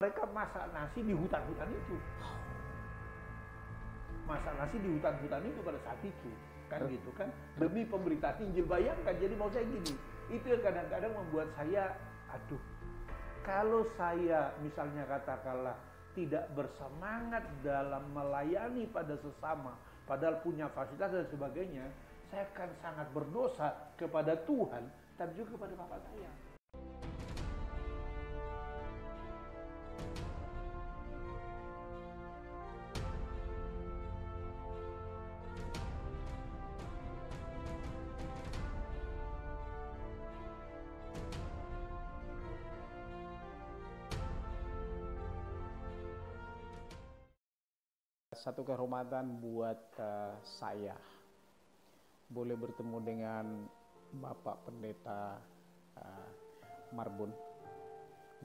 Mereka masak nasi di hutan-hutan itu. Masak nasi di hutan-hutan itu pada saat itu. Kan gitu kan. Demi pemberitaan Injil. Bayangkan, jadi mau saya gini. Itu yang kadang-kadang membuat saya, aduh. Kalau saya misalnya katakanlah tidak bersemangat dalam melayani pada sesama, padahal punya fasilitas dan sebagainya, saya akan sangat berdosa kepada Tuhan dan juga kepada Bapak saya. Satu kehormatan buat saya boleh bertemu dengan Bapak Pendeta Marbun,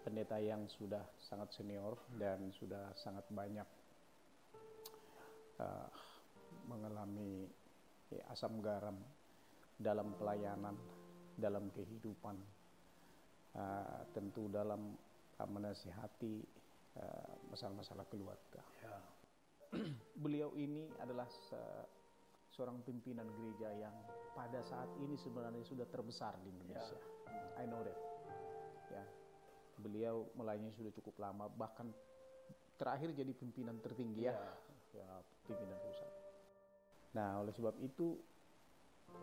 pendeta yang sudah sangat senior dan sudah sangat banyak mengalami asam garam dalam pelayanan, dalam kehidupan, tentu dalam menasihati masalah-masalah keluarga. Ya. Beliau ini adalah seorang pimpinan gereja yang pada saat ini sebenarnya sudah terbesar di Indonesia. I know that. Ya, beliau melayani sudah cukup lama, bahkan terakhir jadi pimpinan tertinggi ya pimpinan pusat. Nah, oleh sebab itu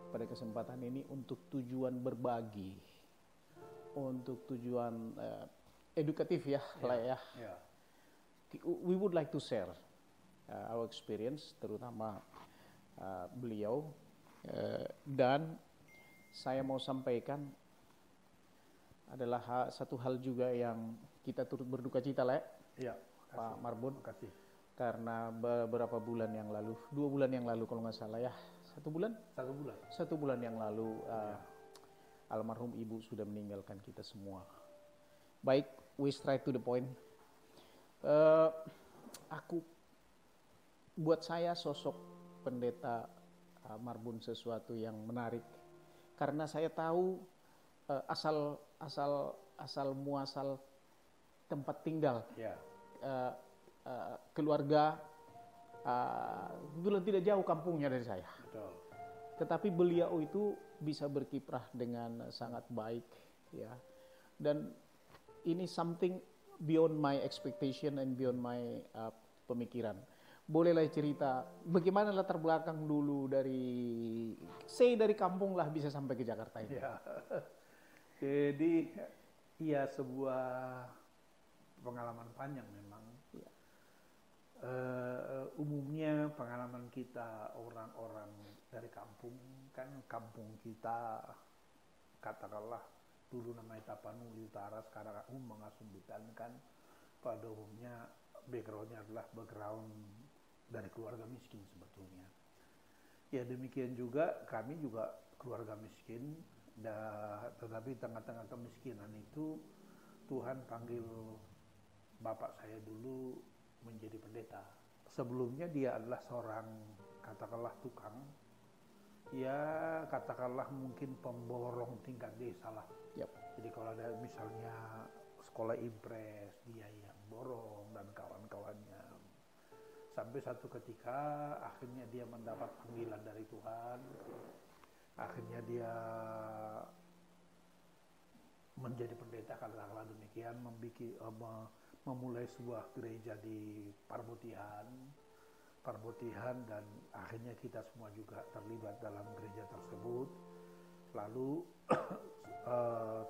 pada kesempatan ini untuk tujuan berbagi, untuk tujuan edukatif we would like to share our experience, terutama beliau, dan saya mau sampaikan adalah satu hal juga yang kita turut berduka cita Pak Marbun, karena beberapa bulan yang lalu, 2 bulan yang lalu kalau nggak salah ya, 1 bulan? 1 bulan yang lalu almarhum ibu sudah meninggalkan kita semua. Baik, we straight to the point. Buat saya sosok pendeta Marbun sesuatu yang menarik karena saya tahu asal muasal tempat tinggal, keluarga, tidak jauh kampungnya dari saya. Betul. Tetapi beliau itu bisa berkiprah dengan sangat baik, ya. Dan ini something beyond my expectation and beyond my pemikiran. Bolehlah cerita bagaimana latar belakang dulu dari kampung lah bisa sampai ke Jakarta ini. Ya. Jadi ya sebuah pengalaman panjang memang. Ya. Umumnya pengalaman kita orang-orang dari kampung, kan kampung kita katakanlah dulu namanya Tapanuli Utara, sekarang Mangasumbutan, kan pada umumnya backgroundnya adalah background dari keluarga miskin sebetulnya. Ya demikian juga kami juga keluarga miskin, tetapi tengah-tengah kemiskinan itu Tuhan panggil bapak saya dulu menjadi pendeta. Sebelumnya dia adalah seorang katakanlah tukang, ya katakanlah mungkin pemborong tingkat desa lah. Jadi kalau ada misalnya sekolah impres, dia yang borong dan kawan-kawannya. Sampai satu ketika akhirnya dia mendapat panggilan dari Tuhan. Akhirnya dia menjadi pendeta, katakanlah demikian, memulai sebuah gereja di Parbutihan, dan akhirnya kita semua juga terlibat dalam gereja tersebut. Lalu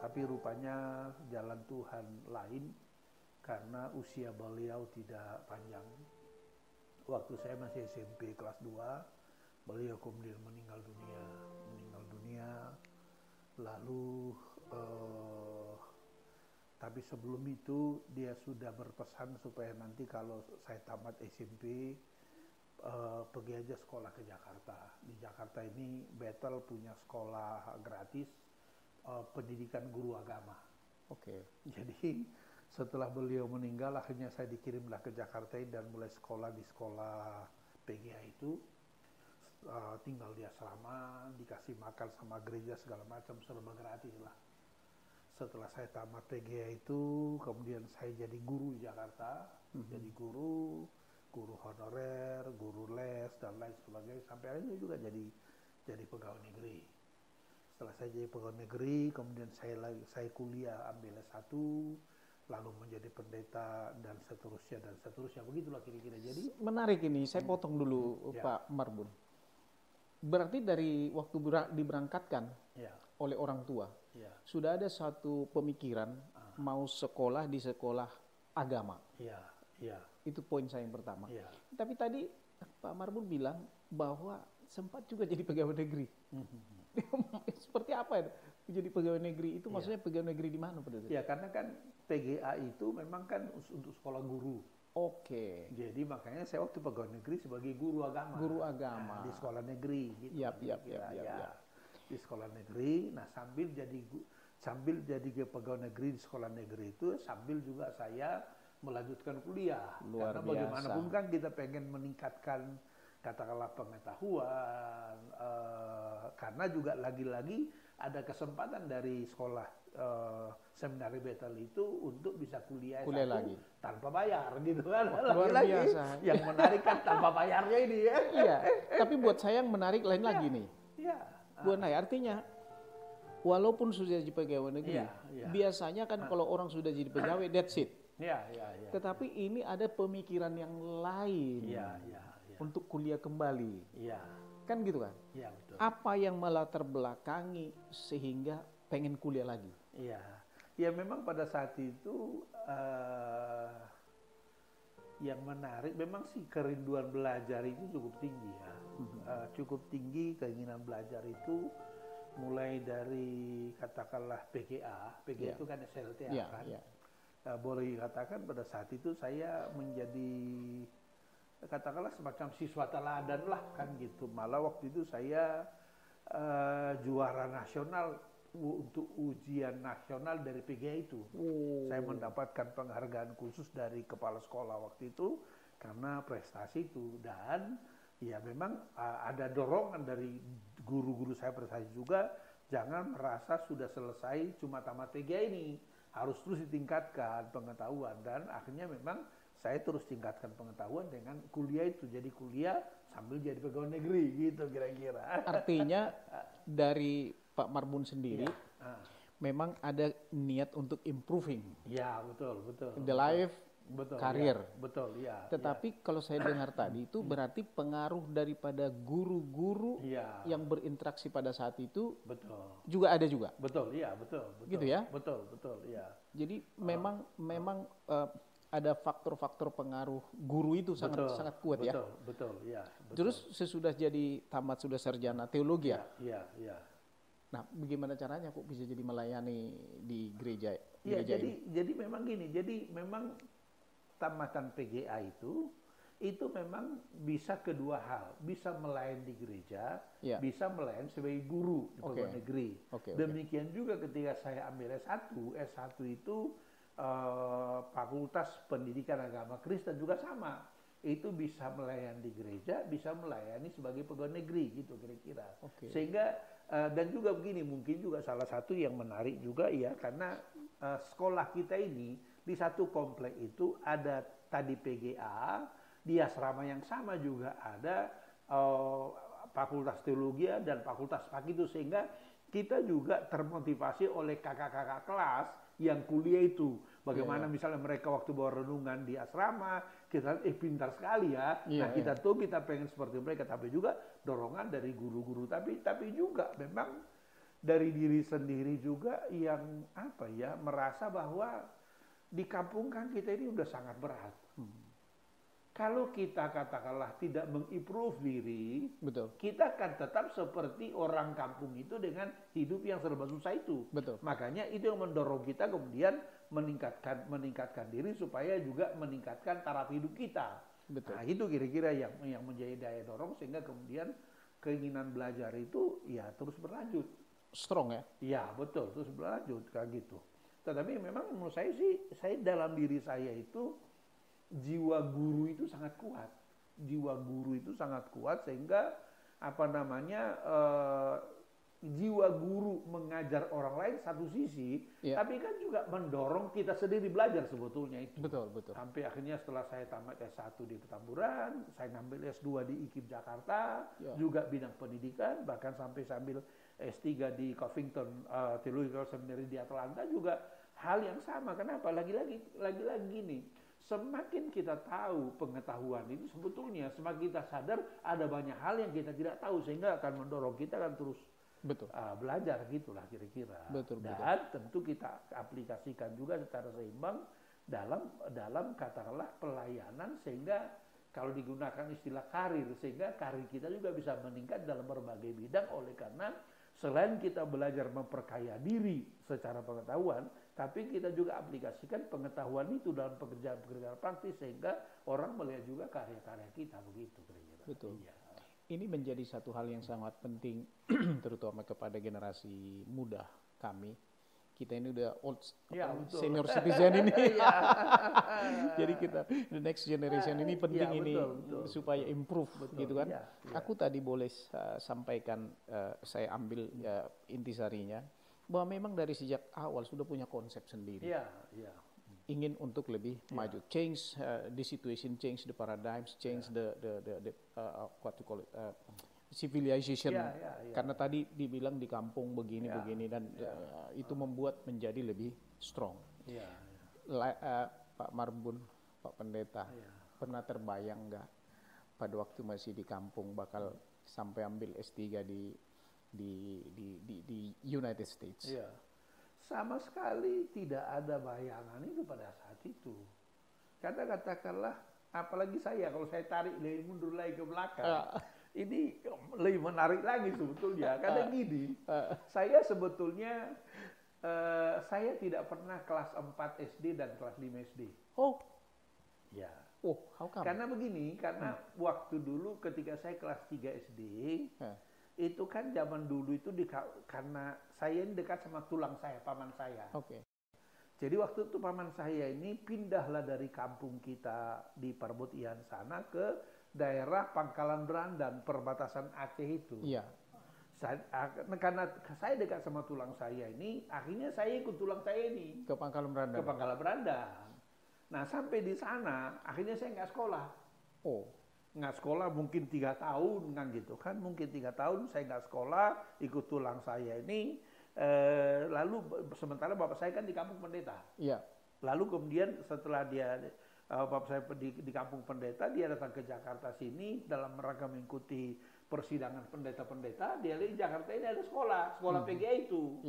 tapi rupanya jalan Tuhan lain karena usia beliau tidak panjang. Waktu saya masih SMP kelas 2, beliau kemudian meninggal dunia. Lalu tapi sebelum itu dia sudah berpesan supaya nanti kalau saya tamat SMP pergi aja sekolah ke Jakarta. Di Jakarta ini Bethel punya sekolah gratis pendidikan guru agama. Jadi setelah beliau meninggal, akhirnya saya dikirimlah ke Jakarta dan mulai sekolah di sekolah PGA itu. Tinggal di asrama, dikasih makan sama gereja segala macam, serba gratis lah. setelah saya tamat PGA itu, kemudian saya jadi guru di Jakarta, jadi guru honorer, guru les dan lain sebagainya, sampai akhirnya juga jadi pegawai negeri. Setelah saya jadi pegawai negeri, kemudian saya kuliah ambil S1, lalu menjadi pendeta dan seterusnya, begitulah kira-kira. Jadi menarik ini, saya potong dulu Pak Marbun. Berarti dari waktu diberangkatkan oleh orang tua, sudah ada satu pemikiran mau sekolah di sekolah agama. Itu poin saya yang pertama. Tapi tadi Pak Marbun bilang bahwa sempat juga jadi pegawai negeri. Seperti apa itu? Jadi pegawai negeri itu maksudnya pegawai negeri di mana Pak? Ya, karena kan PGA itu memang kan untuk sekolah guru. Oke. Jadi makanya saya waktu pegawai negeri sebagai guru agama. Guru agama. Nah, di sekolah negeri gitu. Di sekolah negeri, nah sambil jadi pegawai negeri di sekolah negeri itu, sambil juga saya melanjutkan kuliah. Luar Karena biasa. bagaimanapun kan kita pengen meningkatkan katakanlah pengetahuan, karena juga lagi-lagi ada kesempatan dari sekolah seminari Bethel itu untuk bisa kuliah lagi tanpa bayar gitu kan. Luar biasa. Yang menarik kan tanpa bayarnya ini ya. Iya, tapi buat saya yang menarik lain lagi nih. Iya. Buat saya artinya walaupun sudah jadi pegawai negeri, biasanya kan kalau orang sudah jadi pegawai that's it. Tetapi ini ada pemikiran yang lain untuk kuliah kembali. Kan gitu kan? Iya, betul. Apa yang melatar belakangi sehingga pengen kuliah lagi? Ya memang pada saat itu yang menarik memang sih kerinduan belajar itu cukup tinggi ya. Cukup tinggi keinginan belajar itu, mulai dari katakanlah PGA itu kan SLTA kan. Boleh dikatakan pada saat itu saya menjadi katakanlah semacam siswa teladan lah kan gitu. Malah waktu itu saya juara nasional untuk ujian nasional dari PGA itu. Saya mendapatkan penghargaan khusus dari kepala sekolah waktu itu karena prestasi itu. Dan ya memang ada dorongan dari guru-guru saya prestasi juga, jangan merasa sudah selesai cuma tamat PGA ini, harus terus ditingkatkan pengetahuan. Dan akhirnya memang saya terus tingkatkan pengetahuan dengan kuliah itu. Jadi kuliah sambil jadi pegawai negeri gitu kira-kira. Artinya dari Pak Marbun sendiri memang ada niat untuk improving. Ya, betul. The life, karir. Tetapi kalau saya dengar tadi itu berarti pengaruh daripada guru-guru yang berinteraksi pada saat itu juga ada juga. Betul. Gitu ya? Betul, ya. Jadi memang ada faktor-faktor pengaruh guru itu sangat kuat ya. Betul. Terus sesudah jadi tamat sudah sarjana teologi ya? Iya. Nah, bagaimana caranya kok bisa jadi melayani di gereja? Iya, jadi memang gini. Jadi memang tamatan PGA itu memang bisa kedua hal, bisa melayani di gereja, bisa melayani sebagai guru di pegawai negeri. Demikian juga ketika saya ambil S1 itu Fakultas Pendidikan Agama Kristen juga sama. Itu bisa melayani di gereja, bisa melayani sebagai pegawai negeri gitu kira-kira. Sehingga dan juga begini, mungkin juga salah satu yang menarik juga ya, karena sekolah kita ini di satu komplek itu ada tadi PGA, di asrama yang sama juga ada Fakultas Teologi dan Fakultas Pak itu, sehingga kita juga termotivasi oleh kakak-kakak kelas yang kuliah itu. Bagaimana misalnya mereka waktu bawa renungan di asrama, kita pintar sekali ya. Kita pengen seperti mereka, tapi juga dorongan dari guru-guru, tapi juga memang dari diri sendiri juga yang merasa bahwa di kampung kan kita ini udah sangat berat. Kalau kita katakanlah tidak mengimprove diri, kita akan tetap seperti orang kampung itu dengan hidup yang serba susah itu. Makanya itu yang mendorong kita kemudian meningkatkan diri supaya juga meningkatkan taraf hidup kita. Nah, itu kira-kira yang menjadi daya dorong sehingga kemudian keinginan belajar itu ya terus berlanjut. Strong ya? Iya, betul, terus berlanjut kayak gitu. Tetapi memang menurut saya sih, saya dalam diri saya itu jiwa guru itu sangat kuat. Jiwa guru itu sangat kuat sehingga jiwa guru mengajar orang lain satu sisi, tapi kan juga mendorong kita sendiri belajar sebetulnya itu. Betul, betul. Sampai akhirnya setelah saya tamat S1 di Petamburan, saya ngambil S2 di IKIP Jakarta, juga bidang pendidikan, bahkan sampai sambil S3 di Covington Theological Seminary di Atlanta juga hal yang sama. Kenapa? Lagi-lagi gini. Semakin kita tahu pengetahuan itu sebetulnya semakin kita sadar ada banyak hal yang kita tidak tahu sehingga akan mendorong kita kan terus belajar gitulah kira-kira. Dan tentu kita aplikasikan juga secara seimbang dalam katakanlah pelayanan sehingga kalau digunakan istilah karir sehingga karir kita juga bisa meningkat dalam berbagai bidang oleh karena selain kita belajar memperkaya diri secara pengetahuan, tapi kita juga aplikasikan pengetahuan itu dalam pekerjaan-pekerjaan praktis sehingga orang melihat juga karya-karya kita begitu kira-kira. Betul. Ya. Ini menjadi satu hal yang sangat penting terutama kepada generasi muda kami. Kita ini udah old senior citizen ini. Jadi kita the next generation ini penting ini supaya improve gitu kan. Aku tadi boleh sampaikan saya ambil intisarinya bahwa memang dari sejak awal sudah punya konsep sendiri. Ingin untuk lebih maju, change the situation, change the paradigms, change the what to call it, civilization. Karena tadi dibilang di kampung begini dan itu membuat menjadi lebih strong. Pak Marbun, Pak Pendeta, pernah terbayang nggak pada waktu masih di kampung bakal sampai ambil S3 di United States? Sama sekali tidak ada bayangan itu pada saat itu. Katakanlah, apalagi saya kalau saya tarik lebih mundur lagi ke belakang, ini lebih menarik lagi sebetulnya. Karena gini, saya sebetulnya saya tidak pernah kelas 4 SD dan kelas 5 SD. How come? Karena begini, karena waktu dulu ketika saya kelas 3 SD, itu kan zaman dulu itu karena saya ini dekat sama tulang saya, paman saya. Jadi waktu itu paman saya ini pindahlah dari kampung kita di Parbutian sana ke daerah Pangkalan Berandan, perbatasan Aceh itu. Karena saya dekat sama tulang saya ini, akhirnya saya ikut tulang saya ini ke Pangkalan Berandan. Ke Pangkalan Berandan. Nah sampai di sana, akhirnya saya nggak sekolah. Nggak sekolah mungkin 3 tahun kan gitu kan, mungkin 3 tahun saya nggak sekolah, ikut tulang saya ini, lalu sementara bapak saya kan di kampung pendeta. Lalu kemudian setelah bapak saya di kampung pendeta, dia datang ke Jakarta sini dalam rangka mengikuti persidangan pendeta-pendeta, dia lihat di Jakarta ini ada sekolah PGA itu.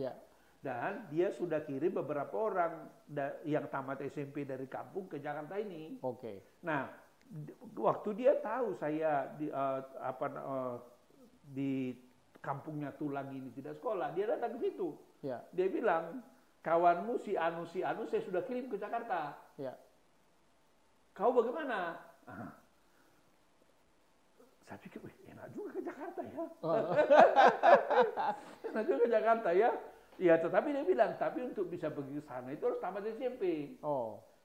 Dan dia sudah kirim beberapa orang yang tamat SMP dari kampung ke Jakarta ini. Nah, waktu dia tahu saya di kampungnya tulang ini tidak sekolah, dia datang ke situ. Dia bilang, kawanmu si Anu saya sudah kirim ke Jakarta. Kau bagaimana? Saya pikir, enak juga ke Jakarta ya. Enak juga ke Jakarta ya. Ya, tetapi dia bilang, tapi untuk bisa pergi ke sana itu harus tamat SMP.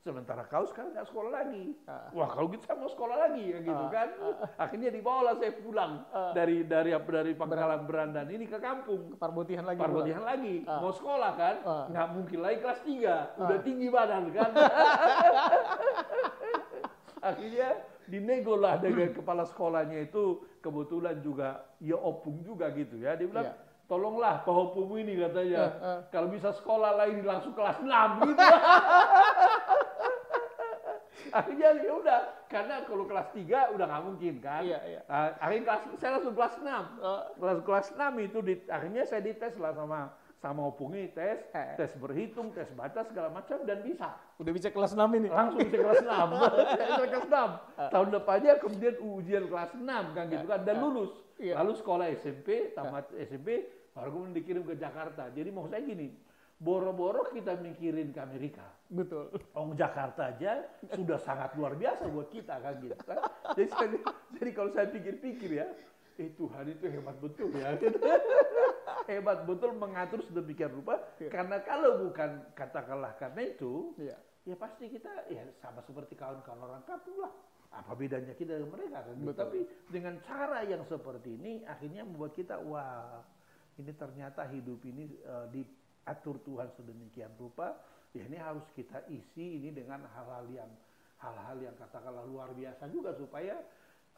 Sementara kau sekarang nggak sekolah lagi. Wah, kalau gitu saya mau sekolah lagi, ya gitu kan. Akhirnya dibawalah saya pulang dari Pangkalan Berandan ini ke kampung. Parbutihan lagi. Mau sekolah kan? Nggak mungkin lagi kelas 3. Udah tinggi badan kan. Akhirnya dinego lah dengan kepala sekolahnya itu, kebetulan juga ya opung juga gitu ya. Dia bilang, tolonglah Pak Opung ini katanya, kalau bisa sekolah lagi langsung kelas 6 gitu. Akhirnya ya udah, karena kalau kelas 3 udah nggak mungkin kan. Akhirnya saya langsung kelas 6. Kelas 6 itu akhirnya saya dites lah sama Opung ini, tes berhitung, tes baca segala macam dan bisa. Udah bisa kelas 6 ini? Langsung bisa kelas 6. Saya kelas 6. Tahun depannya kemudian ujian kelas 6 kan gitu kan, dan lulus. Lalu sekolah SMP, tamat SMP, baru kemudian dikirim ke Jakarta. Jadi mau saya gini, boro-boro kita mikirin ke Amerika. Betul. Jakarta aja sudah sangat luar biasa buat kita kan gitu kan. Jadi kalau saya pikir-pikir ya, Tuhan itu hebat betul ya. Hebat betul mengatur sedemikian rupa. Karena kalau bukan katakanlah karena itu, ya pasti kita ya sama seperti kawan-kawan orang kampung lah. Apa bedanya kita dengan mereka kan? Tapi dengan cara yang seperti ini akhirnya membuat kita wah, ini ternyata hidup ini diatur Tuhan sedemikian rupa, ya ini harus kita isi ini dengan hal-hal yang katakanlah luar biasa juga, supaya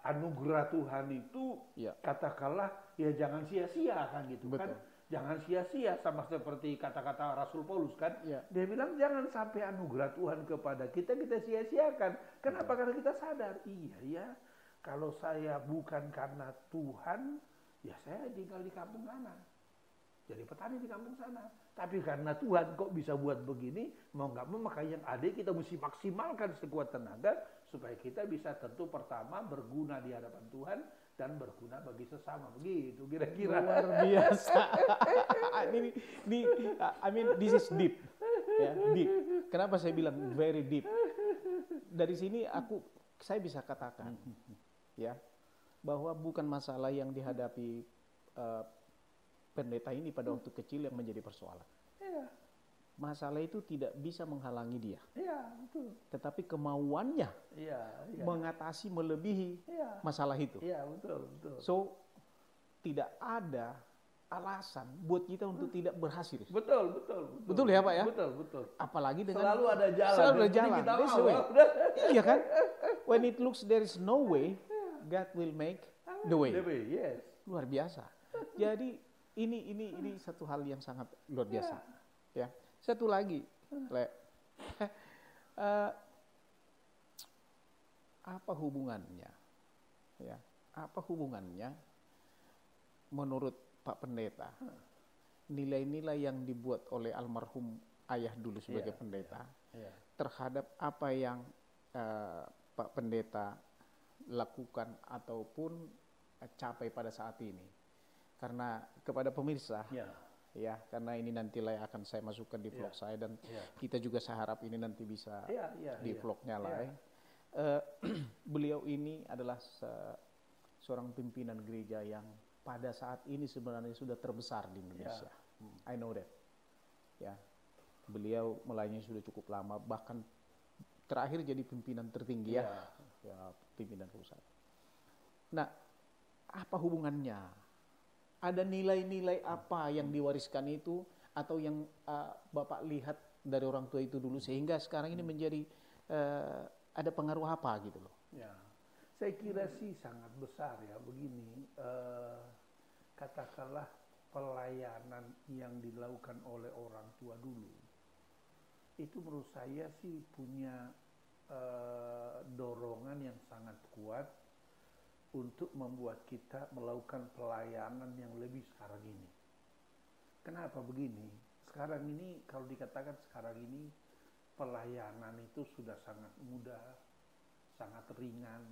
anugerah Tuhan itu katakanlah ya jangan sia-sia kan gitu. Betul. Kan. Jangan sia-sia, sama seperti kata-kata Rasul Paulus kan. Dia bilang jangan sampai anugerah Tuhan kepada kita sia-siakan. Kenapa? Karena kita sadar, iya ya, kalau saya bukan karena Tuhan, ya saya tinggal di kampung sana. Jadi petani di kampung sana. Tapi karena Tuhan kok bisa buat begini, mau nggak mau maka yang ada kita mesti maksimalkan sekuat tenaga supaya kita bisa tentu pertama berguna di hadapan Tuhan dan berguna bagi sesama, begitu kira-kira. Luar biasa. I mean this is deep, ya, deep. Kenapa saya bilang very deep? Dari sini saya bisa katakan, ya, bahwa bukan masalah yang dihadapi pendeta ini pada waktu kecil yang menjadi persoalan. Iya. Masalah itu tidak bisa menghalangi dia. Iya, betul. Tetapi kemauannya mengatasi melebihi masalah itu. Iya, betul, betul. So tidak ada alasan buat kita untuk tidak berhasil. Betul, betul, betul. Betul ya, Pak ya? Betul, betul. Apalagi dengan selalu ada jalan. Selalu ada jalan. Kita iya kan? When it looks there is no way, God will make the way. The way, yes. Luar biasa. Jadi ini satu hal yang sangat luar biasa. Ya. Satu lagi, apa hubungannya? Ya, apa hubungannya menurut Pak Pendeta nilai-nilai yang dibuat oleh almarhum ayah dulu sebagai pendeta terhadap apa yang Pak Pendeta lakukan ataupun capai pada saat ini? Karena kepada pemirsa. Ya, karena ini nanti akan saya masukkan di vlog saya dan kita juga saya harap ini nanti bisa di vlognya beliau ini adalah seorang pimpinan gereja yang pada saat ini sebenarnya sudah terbesar di Indonesia. I know that. Ya, beliau melayani sudah cukup lama, bahkan terakhir jadi pimpinan tertinggi ya pimpinan pusat. Nah, apa hubungannya? Ada nilai-nilai apa yang diwariskan itu atau yang Bapak lihat dari orang tua itu dulu sehingga sekarang ini menjadi ada pengaruh apa gitu loh? Ya, saya kira sih sangat besar ya begini. Katakanlah pelayanan yang dilakukan oleh orang tua dulu itu menurut saya sih punya dorongan yang sangat kuat untuk membuat kita melakukan pelayanan yang lebih sekarang ini. Kenapa begini? Sekarang ini kalau dikatakan sekarang ini pelayanan itu sudah sangat mudah, sangat ringan,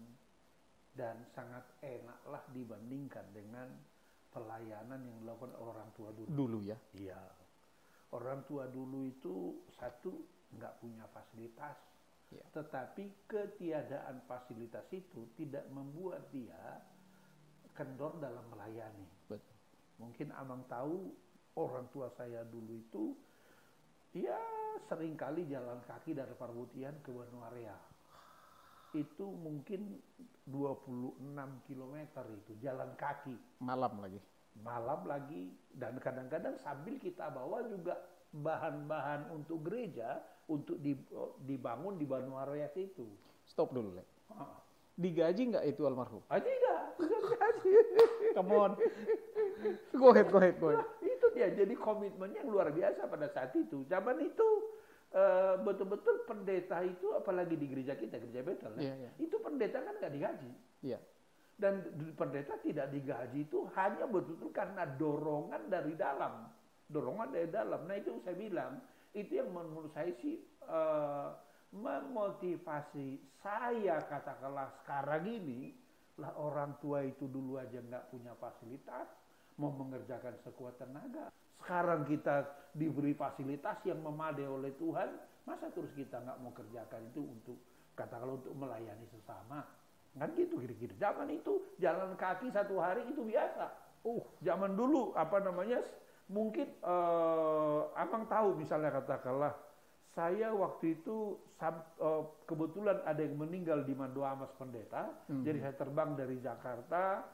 dan sangat enaklah dibandingkan dengan pelayanan yang dilakukan orang tua dulu. Dulu ya? Iya. Orang tua dulu itu satu nggak punya fasilitas. Tetapi ketiadaan fasilitas itu tidak membuat dia kendor dalam melayani. Betul. Mungkin Amang tahu orang tua saya dulu itu ya seringkali jalan kaki dari Parbutian ke Banuarea. Itu mungkin 26 km itu jalan kaki. Malam lagi dan kadang-kadang sambil kita bawa juga bahan-bahan untuk gereja untuk dibangun di Banuarea itu. Stop dulu, Le. Digaji nggak itu almarhum? Tidak. Come on. Go ahead. Nah, itu dia. Jadi komitmen yang luar biasa pada saat itu. Zaman itu betul-betul pendeta itu, apalagi di gereja kita, gereja Betel, itu pendeta kan nggak digaji. Iya. Dan pendeta tidak digaji itu hanya betul-betul karena dorongan dari dalam. Nah itu saya bilang, itu yang menurut saya sih memotivasi saya, katakanlah sekarang ini lah orang tua itu dulu aja nggak punya fasilitas, mau mengerjakan sekuat tenaga. Sekarang kita diberi fasilitas yang memadai oleh Tuhan, masa terus kita nggak mau kerjakan itu untuk katakanlah untuk melayani sesama? Kan gitu kira-kira. Zaman itu jalan kaki satu hari itu biasa. Zaman dulu mungkin Amang tahu misalnya katakanlah saya waktu itu kebetulan ada yang meninggal di Mandoamas pendeta. Jadi saya terbang dari Jakarta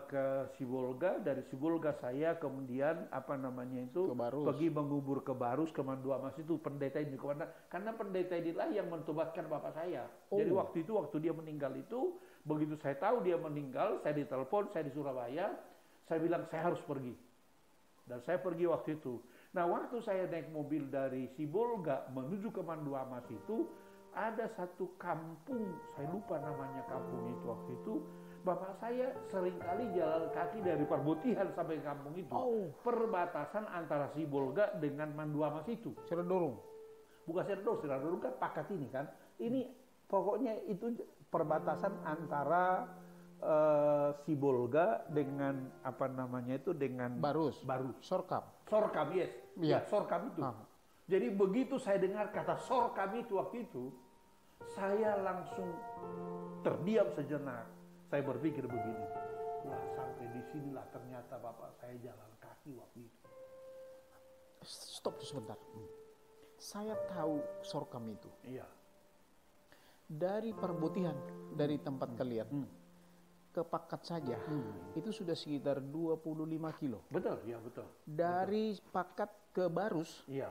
ke Sibolga, dari Sibolga saya kemudian Ke Barus. pergi mengubur ke Barus, ke Manduamas itu pendeta ini karena pendeta inilah yang mentobatkan bapak saya. Jadi Oh. waktu dia meninggal itu, begitu saya tahu dia meninggal, saya ditelepon, saya di Surabaya, saya bilang saya harus pergi. Dan saya pergi waktu itu. Nah, waktu saya naik mobil dari Sibolga menuju ke Manduamas itu, ada satu kampung, saya lupa namanya kampung itu waktu itu. Bapak saya seringkali jalan kaki dari Parbutihan sampai ke kampung itu. Oh. Perbatasan antara Sibolga dengan Manduamas itu. Ceredorong. Bukan Siradorong kan pakat ini kan. Ini pokoknya itu perbatasan antara Sibolga dengan apa namanya itu dengan Barus. Barus. Sorkam. Sorkam, yes. Iya. Ya, Sorkam itu. Ah. Jadi begitu saya dengar kata Sorkam itu waktu itu, saya langsung terdiam sejenak. Saya berpikir begini, wah sampai di sinilah ternyata bapak saya jalan kaki waktu itu. Stop sebentar. Saya tahu Sorkam itu. Iya. Dari Parbutihan, dari tempat kalian, ke Pakat saja, itu sudah sekitar 25 kilo. Betul, ya betul. Dari Pakat ke Barus, Iya,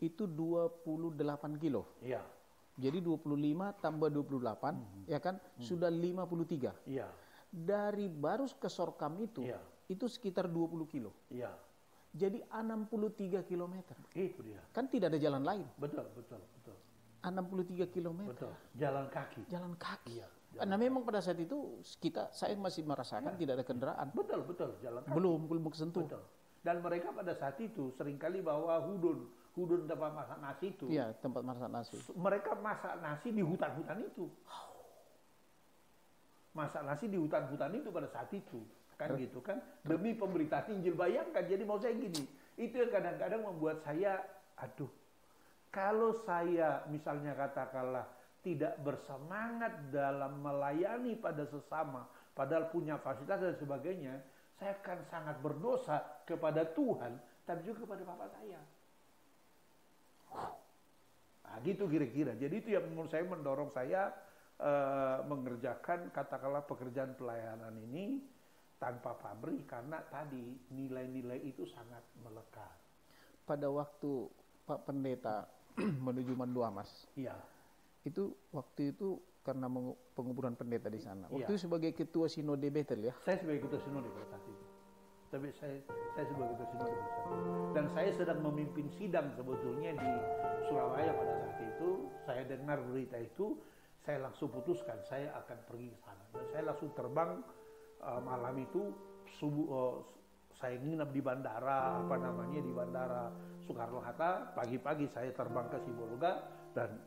itu 28 kilo. iya, Jadi 25 tambah 28, ya kan, sudah 53. iya, Dari Barus ke Sorkam Iya. itu sekitar 20 kilo. iya. Jadi 63 kilometer. Itu dia. Kan tidak ada jalan lain. Betul, betul, betul. 63 kilometer. Betul. Jalan kaki. Jalan kaki. Iya. Karena memang pada saat itu saya masih merasakan tidak ada kendaraan. Betul, betul. Jalan kaki. Belum kesentuh. Betul. Dan mereka pada saat itu seringkali bawa hudun tempat masak nasi itu. Iya, tempat masak nasi. Mereka masak nasi di hutan-hutan itu. Masak nasi di hutan-hutan itu pada saat itu. Kan gitu kan. Demi pemberitaan Injil, bayangkan. Jadi mau saya gini. Itu yang kadang-kadang membuat saya, aduh. Kalau saya misalnya katakanlah tidak bersemangat dalam melayani pada sesama. Padahal punya fasilitas dan sebagainya. Saya akan sangat berdosa kepada Tuhan. Tapi juga kepada Bapak saya. Nah, gitu kira-kira. Jadi itu yang menurut saya mendorong saya mengerjakan katakanlah pekerjaan pelayanan ini tanpa pamrih karena tadi nilai-nilai itu sangat melekat. Pada waktu Pak Pendeta menuju Manduamas, Iya, waktu itu karena penguburan pendeta di sana. Waktu Iya. itu sebagai ketua Sinode Betel ya. saya sebagai ketua sinode pada saat itu. Tapi saya sebagai ketua sinode pada saat itu. Dan saya sedang memimpin sidang sebetulnya di Surabaya pada saat itu. Saya dengar berita itu, saya langsung putuskan saya akan pergi ke sana. Dan saya langsung terbang malam itu subuh. Saya nginep di bandara di bandara Soekarno-Hatta. Pagi-pagi saya terbang ke Sibolga dan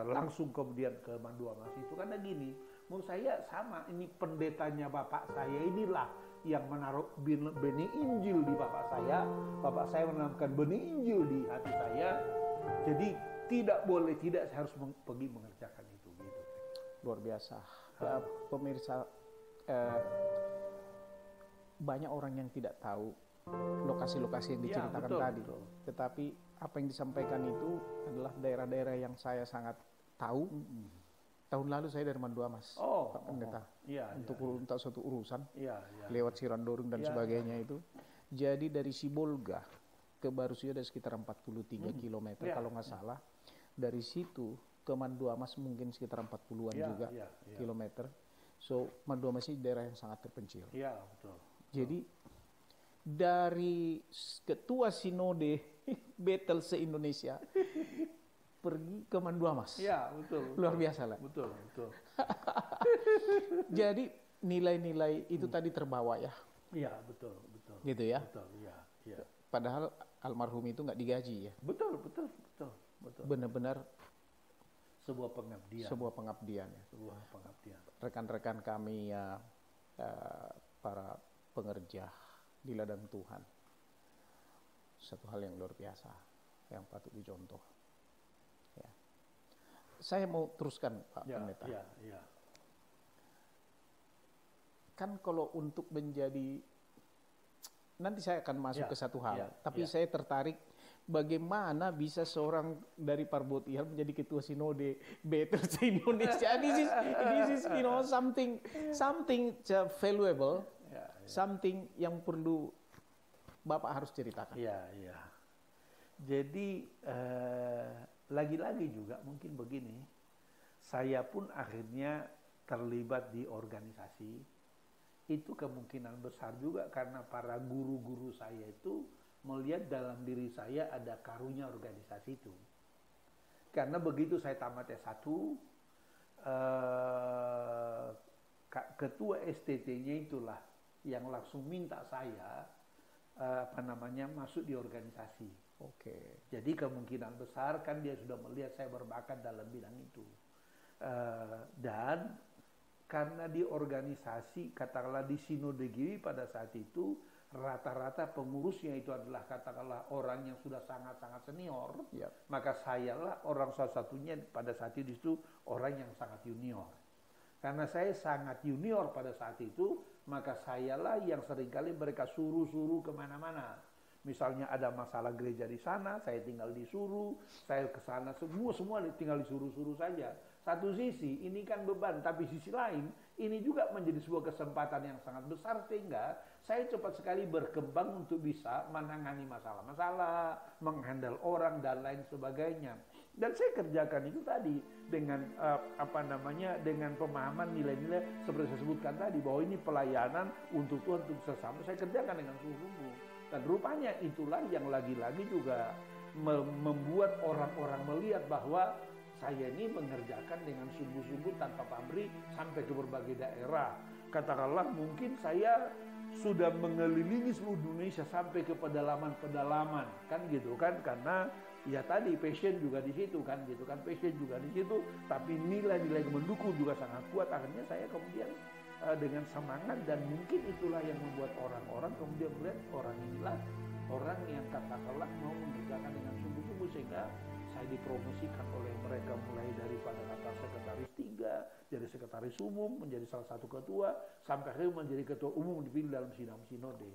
langsung kemudian ke Manduamas itu karena gini. Menurut saya sama, ini pendetanya bapak saya inilah yang menaruh benih Injil di bapak saya menanamkan benih Injil di hati saya. Jadi tidak saya harus pergi mengerjakan itu gitu. Luar biasa. Ya, pemirsa, banyak orang yang tidak tahu lokasi-lokasi yang diceritakan betul, tadi. betul. Tetapi apa yang disampaikan itu adalah daerah-daerah yang saya sangat tahu. Tahun lalu saya dari Manduamas, Pak Pendeta, untuk suatu urusan lewat Sirandorong dan sebagainya itu. Jadi dari Sibolga ke Barus ada sekitar 43 km kalau nggak salah. Dari situ ke Manduamas mungkin sekitar 40-an juga kilometer. So Manduamas ini daerah yang sangat terpencil. Iya, betul. Jadi dari ketua Sinode Betel se-Indonesia pergi ke Manduamas. Iya, betul. Luar biasa lah. Betul, betul. Jadi nilai-nilai itu tadi terbawa ya. Iya, betul, betul. Gitu ya. Betul, iya, iya. Padahal almarhum itu nggak digaji ya. Betul, betul, betul, betul. Benar-benar Sebuah pengabdian. sebuah pengabdian ya. Sebuah pengabdian. Rekan-rekan kami ya, para pengerja di ladang Tuhan. Satu hal yang luar biasa, yang patut dicontoh. Ya. Saya mau teruskan Pak Pendeta. Iya, iya. Kan kalau untuk menjadi, nanti saya akan masuk ke satu hal, tapi saya tertarik bagaimana bisa seorang dari Parbutihan menjadi ketua Sinode Betel se-Indonesia. This is something valuable something yang perlu Bapak harus ceritakan. Iya, iya. Jadi lagi-lagi juga mungkin begini, saya pun akhirnya terlibat di organisasi. Itu kemungkinan besar juga karena para guru-guru saya itu melihat dalam diri saya ada karunia organisasi itu. Karena begitu saya tamat S1, ketua STT-nya itulah yang langsung minta saya masuk di organisasi. Oke. Jadi kemungkinan besar kan dia sudah melihat saya berbakat dalam bidang itu. Dan karena di organisasi, katakanlah di Sinode Giri pada saat itu, rata-rata pengurusnya itu adalah katakanlah orang yang sudah sangat-sangat senior, maka sayalah orang salah satunya pada saat itu orang yang sangat junior. Karena saya sangat junior pada saat itu, maka sayalah yang seringkali mereka suruh-suruh kemana-mana. Misalnya ada masalah gereja di sana, saya tinggal disuruh, saya ke sana, semua tinggal disuruh-suruh saja. Satu sisi ini kan beban, tapi sisi lain ini juga menjadi sebuah kesempatan yang sangat besar sehingga saya cepat sekali berkembang untuk bisa menangani masalah-masalah, menghandle orang dan lain sebagainya. Dan saya kerjakan itu tadi dengan dengan pemahaman nilai-nilai seperti saya sebutkan tadi bahwa ini pelayanan untuk Tuhan, untuk sesama. Saya kerjakan dengan sungguh-sungguh. Dan rupanya itulah yang lagi-lagi juga membuat orang-orang melihat bahwa saya ini mengerjakan dengan sungguh-sungguh tanpa pamrih sampai ke berbagai daerah. Katakanlah mungkin saya sudah mengelilingi seluruh Indonesia sampai ke pedalaman-pedalaman, kan gitu kan, karena ya tadi passion juga di situ kan gitu kan, passion juga di situ, tapi nilai-nilai mendukung juga sangat kuat. Akhirnya saya kemudian dengan semangat, dan mungkin itulah yang membuat orang-orang kemudian melihat orang inilah orang yang katakanlah mau mengerjakan dengan sungguh-sungguh, sehingga saya dipromosikan oleh mereka mulai daripada kata sekretaris 3, jadi sekretaris umum, menjadi salah satu ketua, sampai akhirnya menjadi ketua umum dipilih dalam sidang sinode.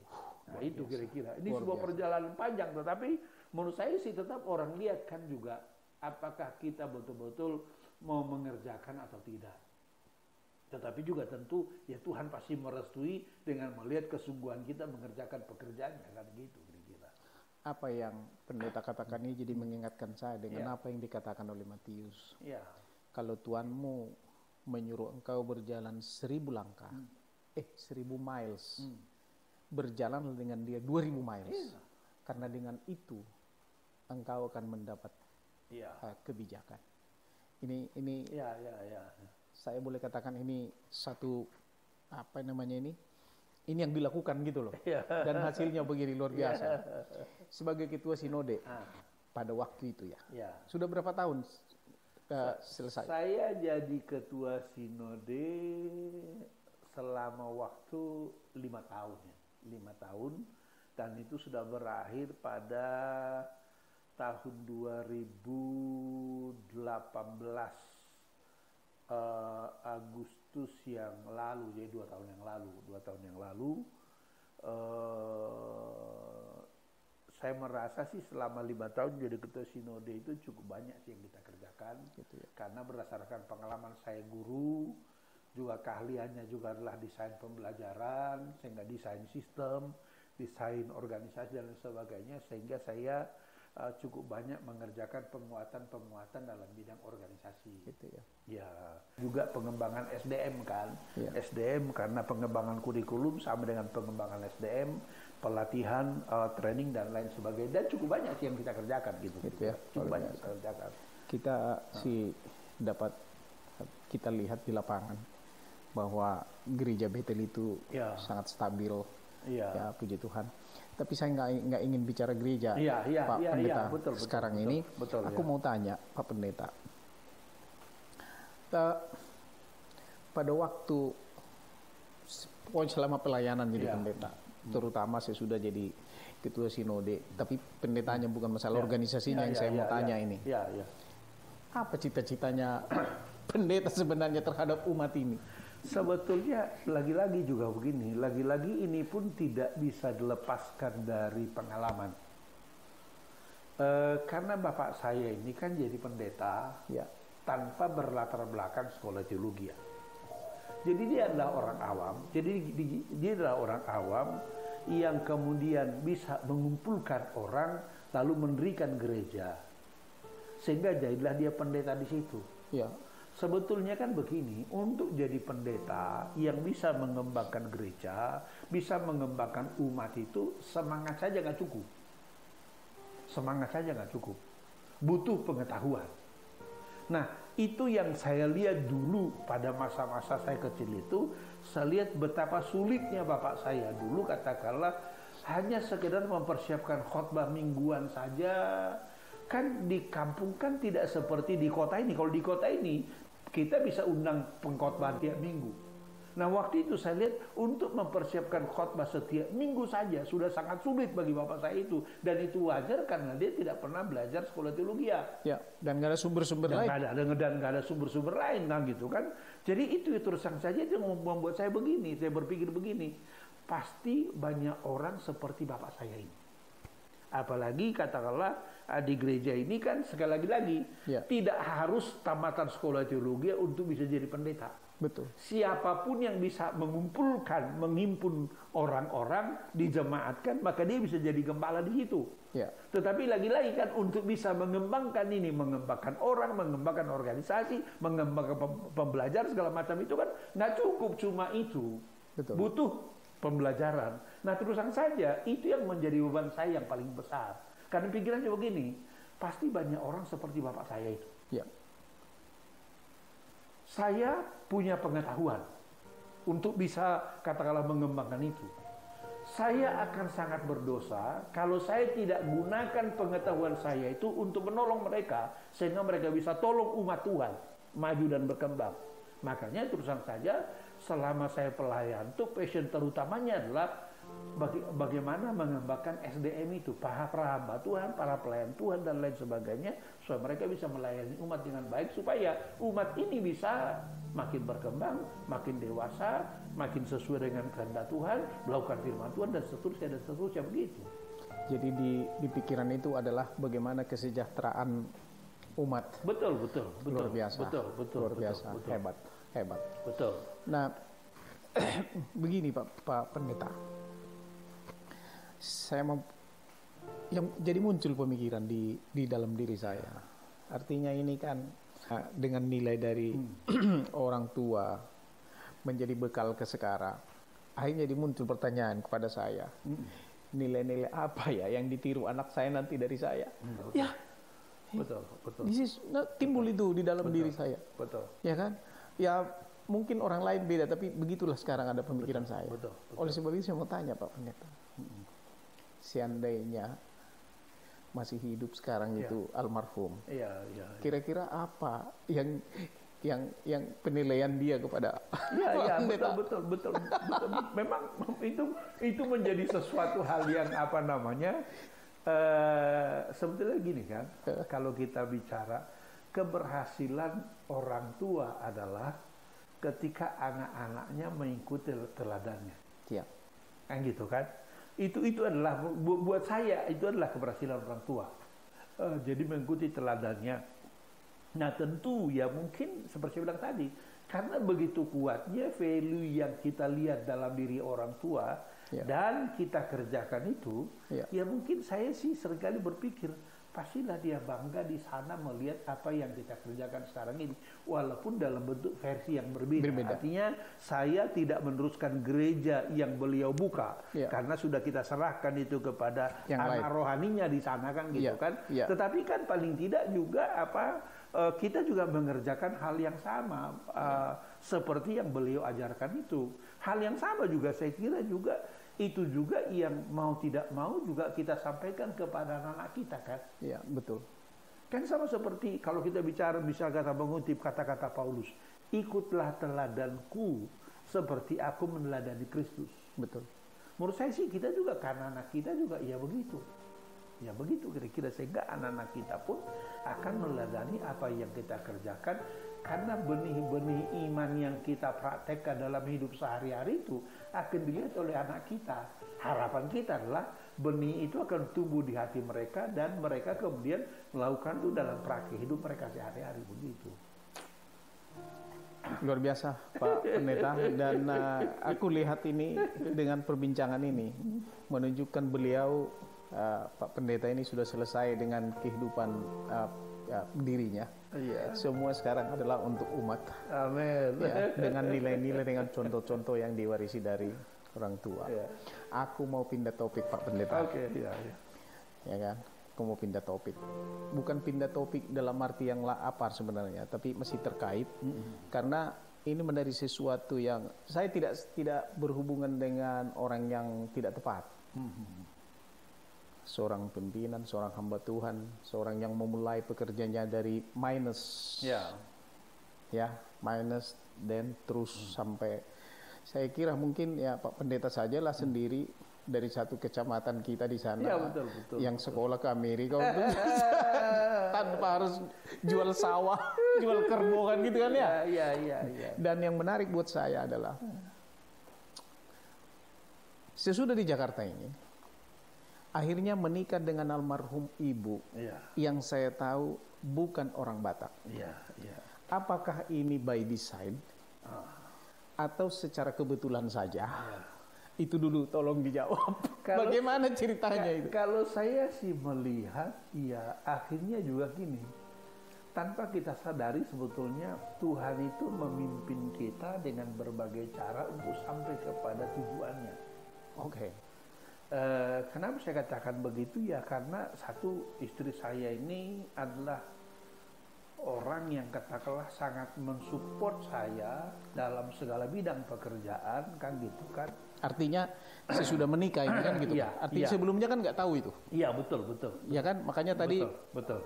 Nah itu kira-kira. Ini sebuah perjalanan panjang, tetapi menurut saya sih tetap orang lihat kan juga apakah kita betul-betul mau mengerjakan atau tidak. Tetapi juga tentu ya Tuhan pasti merestui dengan melihat kesungguhan kita mengerjakan pekerjaannya, kan gitu kira-kira. Apa yang pendeta katakan ini jadi mengingatkan saya dengan apa yang dikatakan oleh Matius. Kalau Tuhanmu menyuruh engkau berjalan 1000 langkah, 1000 miles, berjalan dengan dia 2000 miles. Karena dengan itu engkau akan mendapat kebijakan. Ini saya boleh katakan ini satu ini yang dilakukan gitu loh, dan hasilnya begini luar biasa. Sebagai ketua sinode pada waktu itu sudah berapa tahun selesai? Saya jadi ketua sinode selama waktu 5 tahun 5 tahun, dan itu sudah berakhir pada tahun 2018 Agustus yang lalu, jadi 2 tahun yang lalu. Saya merasa sih selama 5 tahun jadi ketua sinode itu cukup banyak sih yang kita kerjakan, gitu ya. Karena berdasarkan pengalaman saya guru, juga keahliannya juga adalah desain pembelajaran, sehingga desain sistem, desain organisasi dan sebagainya, sehingga saya cukup banyak mengerjakan penguatan dalam bidang organisasi. Gitu ya. Ya, juga pengembangan SDM kan. SDM karena pengembangan kurikulum sama dengan pengembangan SDM, pelatihan, training dan lain sebagainya. Dan cukup banyak sih yang kita kerjakan gitu ya. Cukup banyak kita kerjakan. Kita sih dapat kita lihat di lapangan bahwa gereja Bethel itu sangat stabil. Ya, puji Tuhan. Tapi saya nggak ingin bicara gereja, Pak Pendeta. Betul, sekarang ini, aku mau tanya, Pak Pendeta. Pada waktu, pokoknya selama pelayanan jadi pendeta, terutama saya sudah jadi ketua sinode, tapi pendetanya bukan masalah organisasinya yang saya mau tanya ini. Apa cita-citanya pendeta sebenarnya terhadap umat ini? Sebetulnya lagi-lagi juga begini, lagi-lagi ini pun tidak bisa dilepaskan dari pengalaman. Karena bapak saya ini kan jadi pendeta tanpa berlatar belakang sekolah teologi. Jadi dia adalah orang awam. Jadi dia adalah orang awam yang kemudian bisa mengumpulkan orang lalu mendirikan gereja. Sehingga jadilah dia pendeta di situ. Ya. Sebetulnya kan begini, untuk jadi pendeta yang bisa mengembangkan gereja, bisa mengembangkan umat itu, semangat saja nggak cukup. Semangat saja nggak cukup. Butuh pengetahuan. Nah, itu yang saya lihat dulu pada masa-masa saya kecil itu, saya lihat betapa sulitnya bapak saya dulu, katakanlah hanya sekedar mempersiapkan khotbah mingguan saja. Kan di kampung kan tidak seperti di kota ini. Kalau di kota ini kita bisa undang pengkhotbah tiap minggu. Nah, waktu itu saya lihat untuk mempersiapkan khotbah setiap minggu saja sudah sangat sulit bagi bapak saya itu, dan itu wajar karena dia tidak pernah belajar sekolah teologi. Ya, dan nggak ada sumber-sumber lain. Dan nggak ada sumber-sumber lain kan gitu kan. Jadi itu terus terang saja itu yang membuat saya begini. Saya berpikir begini, pasti banyak orang seperti bapak saya ini. Apalagi katakanlah di gereja ini kan sekali lagi ya, tidak harus tamatan sekolah teologi untuk bisa jadi pendeta. Betul. Siapapun yang bisa mengumpulkan, menghimpun orang-orang, dijemaatkan, maka dia bisa jadi gembala di situ. Ya. Tetapi lagi-lagi kan untuk bisa mengembangkan ini, mengembangkan orang, mengembangkan organisasi, mengembangkan pembelajaran segala macam itu kan nggak cukup cuma itu. Betul. Butuh pembelajaran. Nah, terusan saja itu yang menjadi beban saya yang paling besar. Karena pikirannya begini, pasti banyak orang seperti bapak saya itu. Ya. Saya punya pengetahuan untuk bisa katakanlah mengembangkan itu. Saya akan sangat berdosa kalau saya tidak gunakan pengetahuan saya itu untuk menolong mereka sehingga mereka bisa tolong umat Tuhan maju dan berkembang. Makanya terusan saja selama saya pelayan itu passion terutamanya adalah bagaimana mengembangkan SDM itu, para hamba Tuhan, para pelayan Tuhan dan lain sebagainya, supaya mereka bisa melayani umat dengan baik, supaya umat ini bisa makin berkembang, makin dewasa, makin sesuai dengan kehendak Tuhan, melakukan firman Tuhan dan seterusnya begitu. Jadi di pikiran itu adalah bagaimana kesejahteraan umat. Betul. Luar biasa. Luar biasa. Hebat. Betul. Nah, begini Pak Pendeta. Yang jadi muncul pemikiran di dalam diri saya. Artinya ini kan dengan nilai dari orang tua menjadi bekal ke sekarang. Akhirnya jadi muncul pertanyaan kepada saya. Nilai-nilai apa ya yang ditiru anak saya nanti dari saya? Ya. Betul. Timbul itu di dalam diri saya. Betul. Ya kan? Ya mungkin orang lain beda, tapi begitulah sekarang ada pemikiran saya. Betul. Oleh sebab itu saya mau tanya Pak Pendeta. Seandainya masih hidup sekarang itu almarhum. Iya. Kira-kira apa yang penilaian dia kepada betul. Memang itu menjadi sesuatu hal yang sebetulnya gini kan, kalau kita bicara keberhasilan orang tua adalah ketika anak-anaknya mengikuti teladannya. Iya. Kan gitu kan? Itu adalah buat saya itu adalah keberhasilan orang tua. Jadi mengikuti teladannya. Nah, tentu ya mungkin seperti saya bilang tadi, karena begitu kuatnya value yang kita lihat dalam diri orang tua dan kita kerjakan itu, ya mungkin saya sih seringkali berpikir pastilah dia bangga di sana melihat apa yang kita kerjakan sekarang ini, walaupun dalam bentuk versi yang berbeda. Artinya saya tidak meneruskan gereja yang beliau buka, karena sudah kita serahkan itu kepada anak rohaninya di sana kan gitu kan. Tetapi kan paling tidak juga kita juga mengerjakan hal yang sama seperti yang beliau ajarkan itu. Hal yang sama juga saya kira juga itu juga yang mau tidak mau juga kita sampaikan kepada anak-anak kita kan. Iya, betul. Kan sama seperti kalau kita bicara bisa kata mengutip kata-kata Paulus, ikutlah teladanku seperti aku meneladani Kristus. Betul. Menurut saya sih kita juga karena anak kita juga ya begitu. Ya begitu kira-kira, sehingga anak-anak kita pun akan meneladani apa yang kita kerjakan, karena benih-benih iman yang kita praktekkan dalam hidup sehari-hari itu akan dilihat oleh anak kita. Harapan kita adalah benih itu akan tumbuh di hati mereka dan mereka kemudian melakukan itu dalam praktik hidup mereka sehari-hari begitu. Luar biasa Pak Pendeta, dan aku lihat ini dengan perbincangan ini menunjukkan beliau Pak Pendeta ini sudah selesai dengan kehidupan dirinya. Iya. Semua sekarang adalah untuk umat. Amin. Ya, dengan nilai-nilai, dengan contoh-contoh yang diwarisi dari orang tua. Iya. Aku mau pindah topik Pak Pendeta. Oke, iya, iya. Ya kan? Aku mau pindah topik. Bukan pindah topik dalam arti yang apa sebenarnya, tapi masih terkait. Karena ini menjadi sesuatu yang saya tidak berhubungan dengan orang yang tidak tepat. Seorang pimpinan, seorang hamba Tuhan, seorang yang memulai pekerjaannya dari minus. Ya, minus dan terus sampai, saya kira mungkin ya Pak Pendeta sajalah sendiri dari satu kecamatan kita di sana, ya, betul, yang sekolah ke Amerika untuk tanpa harus jual sawah, jual kerbau kan gitu kan ya. Iya. Dan yang menarik buat saya adalah sesudah di Jakarta ini, akhirnya menikah dengan almarhum ibu yang saya tahu bukan orang Batak. Iya. Apakah ini by design atau secara kebetulan saja? Itu dulu tolong dijawab. Bagaimana ceritanya itu? Kalau saya sih melihat, ya akhirnya juga gini. Tanpa kita sadari sebetulnya Tuhan itu memimpin kita dengan berbagai cara untuk sampai kepada tujuannya. Oke. Kenapa saya katakan begitu? Ya karena satu, istri saya ini adalah orang yang katakanlah sangat mensupport saya dalam segala bidang pekerjaan, kan gitu kan. Artinya sesudah menikah ini kan gitu. Iya, artinya iya. sebelumnya kan nggak tahu itu. Iya, betul. Ya kan, makanya tadi betul.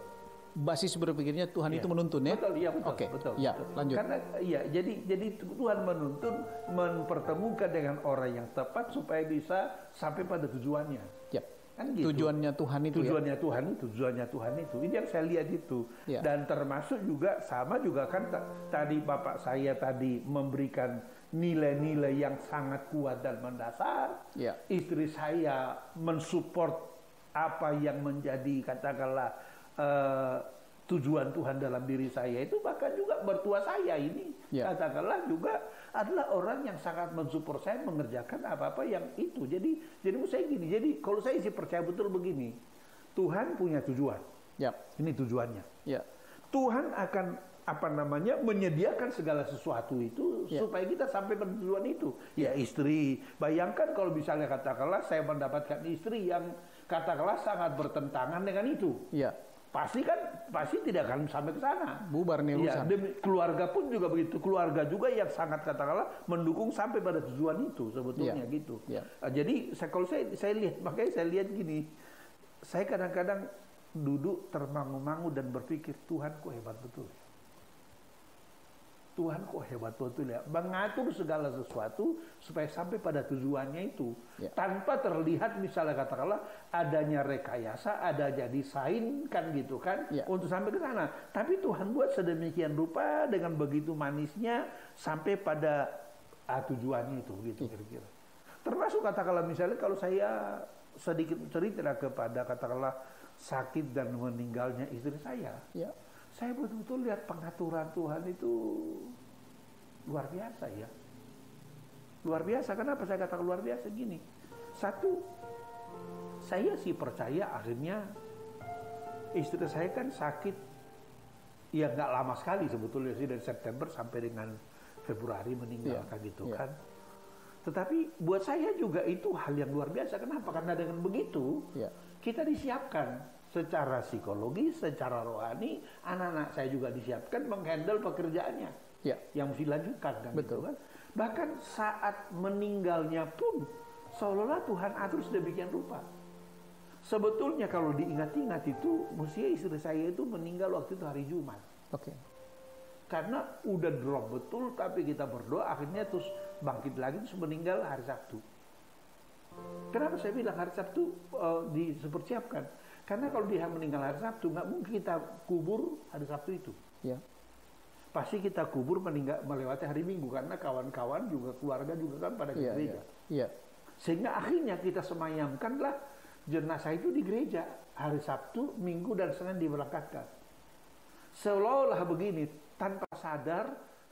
basis berpikirnya Tuhan itu menuntun ya. Betul, iya betul. Oke. Betul. Ya, lanjut. Karena jadi Tuhan menuntun, mempertemukan dengan orang yang tepat supaya bisa sampai pada tujuannya. Ya. Kan gitu. Tujuannya Tuhan itu. Tujuannya Tuhan itu. Ini yang saya lihat itu. Ya. Dan termasuk juga sama juga kan tadi Bapak saya tadi memberikan nilai-nilai yang sangat kuat dan mendasar. Ya. Istri saya mensupport apa yang menjadi katakanlah tujuan Tuhan dalam diri saya itu, bahkan juga mertua saya ini katakanlah juga adalah orang yang sangat mensupport saya mengerjakan apa-apa yang itu. Jadi menurut saya gini. Jadi kalau saya sih percaya betul begini, Tuhan punya tujuan. Ya. Ini tujuannya. Ya. Tuhan akan menyediakan segala sesuatu itu supaya kita sampai pada tujuan itu. Ya istri, bayangkan kalau misalnya katakanlah saya mendapatkan istri yang katakanlah sangat bertentangan dengan itu. Ya. Pasti tidak akan sampai ke sana. Bubar nih urusan. Keluarga pun juga begitu. Keluarga juga yang sangat katakanlah mendukung sampai pada tujuan itu sebetulnya gitu. Jadi kalau saya lihat, makanya saya lihat gini. Saya kadang-kadang duduk termangu-mangu dan berpikir, Tuhan kok hebat betul. Tuhan kok hebat betul ya, mengatur segala sesuatu supaya sampai pada tujuannya itu tanpa terlihat misalnya katakanlah adanya rekayasa, adanya desain kan gitu kan untuk sampai ke sana. Tapi Tuhan buat sedemikian rupa dengan begitu manisnya sampai pada tujuannya itu gitu kira-kira. Termasuk katakanlah misalnya kalau saya sedikit cerita kepada katakanlah sakit dan meninggalnya istri saya. Saya betul-betul lihat pengaturan Tuhan itu luar biasa ya. Luar biasa. Kenapa saya katakan luar biasa gini? Satu, saya sih percaya akhirnya istri saya kan sakit ya nggak lama sekali sebetulnya sih, dari September sampai dengan Februari meninggal kan gitu kan. Tetapi buat saya juga itu hal yang luar biasa. Kenapa? Karena dengan begitu kita disiapkan secara psikologis, secara rohani, anak-anak saya juga disiapkan menghandle pekerjaannya yang mesti dilanjutkan kan. Betul. Gitu kan. Bahkan saat meninggalnya pun seolah-olah Tuhan atur sedemikian rupa. Sebetulnya kalau diingat-ingat itu, mestinya istri saya itu meninggal waktu itu hari Jumat. Karena udah drop betul, tapi kita berdoa akhirnya terus bangkit lagi, terus meninggal hari Sabtu. Kenapa saya bilang hari Sabtu dipersiapkan? Karena kalau dia meninggal hari Sabtu, nggak mungkin kita kubur hari Sabtu itu. Pasti kita kubur melewati hari Minggu, karena kawan-kawan juga, keluarga juga kan pada gereja. Sehingga akhirnya kita semayamkanlah jenazah itu di gereja. Hari Sabtu, Minggu, dan Senin diberangkatkan. Seolah-olah begini, tanpa sadar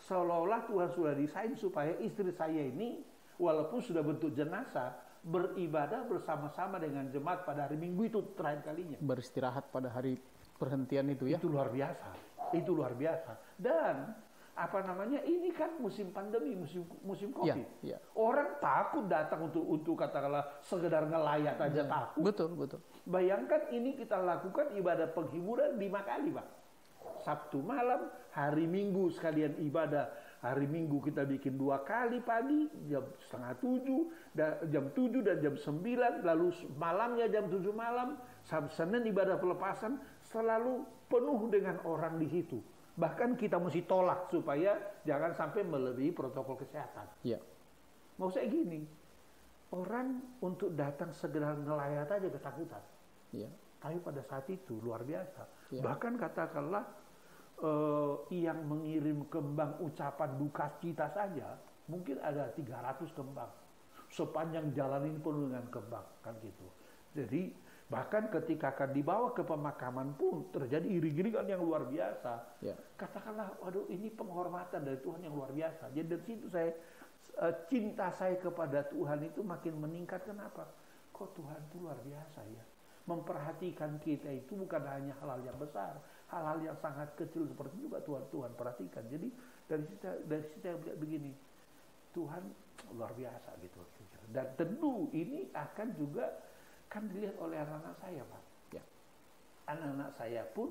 seolah-olah Tuhan sudah desain supaya istri saya ini walaupun sudah bentuk jenazah beribadah bersama-sama dengan jemaat pada hari Minggu itu terakhir kalinya. Beristirahat pada hari perhentian itu ya. Itu luar biasa. Itu luar biasa. Dan apa namanya, ini kan musim pandemi, musim Covid. Ya. Orang takut datang untuk katakanlah sekedar ngelayat aja takut. Betul. Bayangkan ini kita lakukan ibadah penghiburan 5 kali, Pak. Sabtu malam, hari Minggu sekalian ibadah. Hari Minggu kita bikin 2 kali pagi, jam 6:30, jam 7 dan jam 9, lalu malamnya jam 7 malam, Senin ibadah pelepasan, selalu penuh dengan orang di situ. Bahkan kita mesti tolak supaya jangan sampai melebihi protokol kesehatan. Ya. Mau saya gini, orang untuk datang segera ngelayat aja ketakutan. Ya. Tapi pada saat itu luar biasa. Ya. Bahkan katakanlah yang mengirim kembang ucapan duka cita saja, mungkin ada 300 kembang. Sepanjang jalan ini penuh dengan kembang, kan gitu. Jadi bahkan ketika akan dibawa ke pemakaman pun terjadi iring-iringan yang luar biasa. Ya. Katakanlah, waduh ini penghormatan dari Tuhan yang luar biasa. Jadi dari situ saya cinta saya kepada Tuhan itu makin meningkat. Kenapa? Kok Tuhan itu luar biasa ya. Memperhatikan kita itu bukan hanya hal-hal yang besar, hal-hal yang sangat kecil seperti itu juga Tuhan perhatikan. Jadi dari situ saya lihat begini, Tuhan luar biasa gitu. Dan tentu ini akan juga kan dilihat oleh anak-anak saya, Pak. Ya. Anak-anak saya pun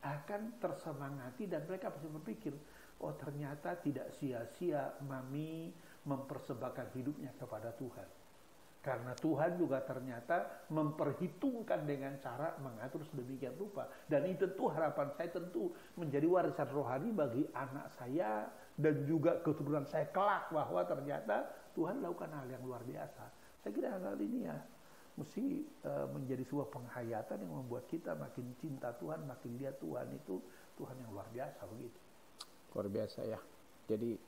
akan tersemangati dan mereka pasti berpikir, oh ternyata tidak sia-sia Mami mempersembahkan hidupnya kepada Tuhan. Karena Tuhan juga ternyata memperhitungkan dengan cara mengatur sedemikian rupa. Dan itu tentu harapan saya tentu menjadi warisan rohani bagi anak saya dan juga keturunan saya kelak, bahwa ternyata Tuhan lakukan hal yang luar biasa. Saya kira hal ini ya mesti menjadi sebuah penghayatan yang membuat kita makin cinta Tuhan, makin lihat Tuhan itu Tuhan yang luar biasa begitu. Luar biasa ya. Jadi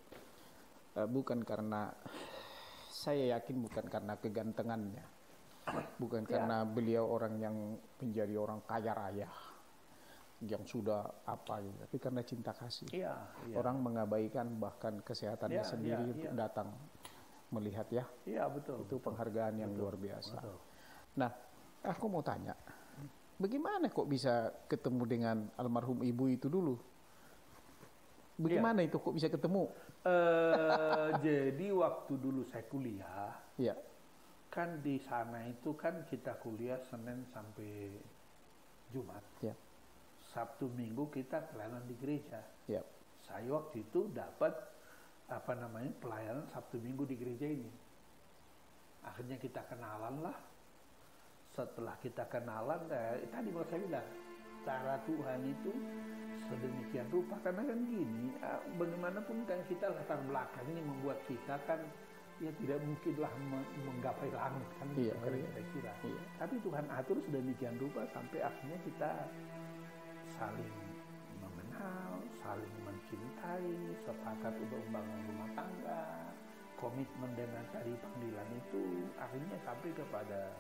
bukan karena, saya yakin bukan karena kegantengannya, bukan karena beliau orang yang menjadi orang kaya raya yang sudah apa gitu, tapi karena cinta kasih. Orang mengabaikan bahkan kesehatannya sendiri untuk datang melihat ya. Iya betul. Itu penghargaan yang luar biasa. Betul. Nah, aku mau tanya, bagaimana kok bisa ketemu dengan almarhum ibu itu dulu? Bagaimana itu kok bisa ketemu? Jadi waktu dulu saya kuliah, ya. Kan di sana itu kan kita kuliah Senin sampai Jumat. Ya. Sabtu Minggu kita pelayanan di gereja. Ya. Saya waktu itu dapat pelayanan Sabtu Minggu di gereja ini. Akhirnya kita kenalan lah. Setelah kita kenalan, tadi mau saya bilang, cara Tuhan itu sedemikian rupa. Karena kan gini, bagaimanapun kan kita latar belakang ini membuat kita kan ya tidak mungkinlah menggapai langit kan. Iya, kira-kira. Iya. Tapi Tuhan atur sedemikian rupa sampai akhirnya kita saling mengenal, saling mencintai, sepakat untuk membangun rumah tangga, komitmen dengan tadi panggilan itu akhirnya sampai kepada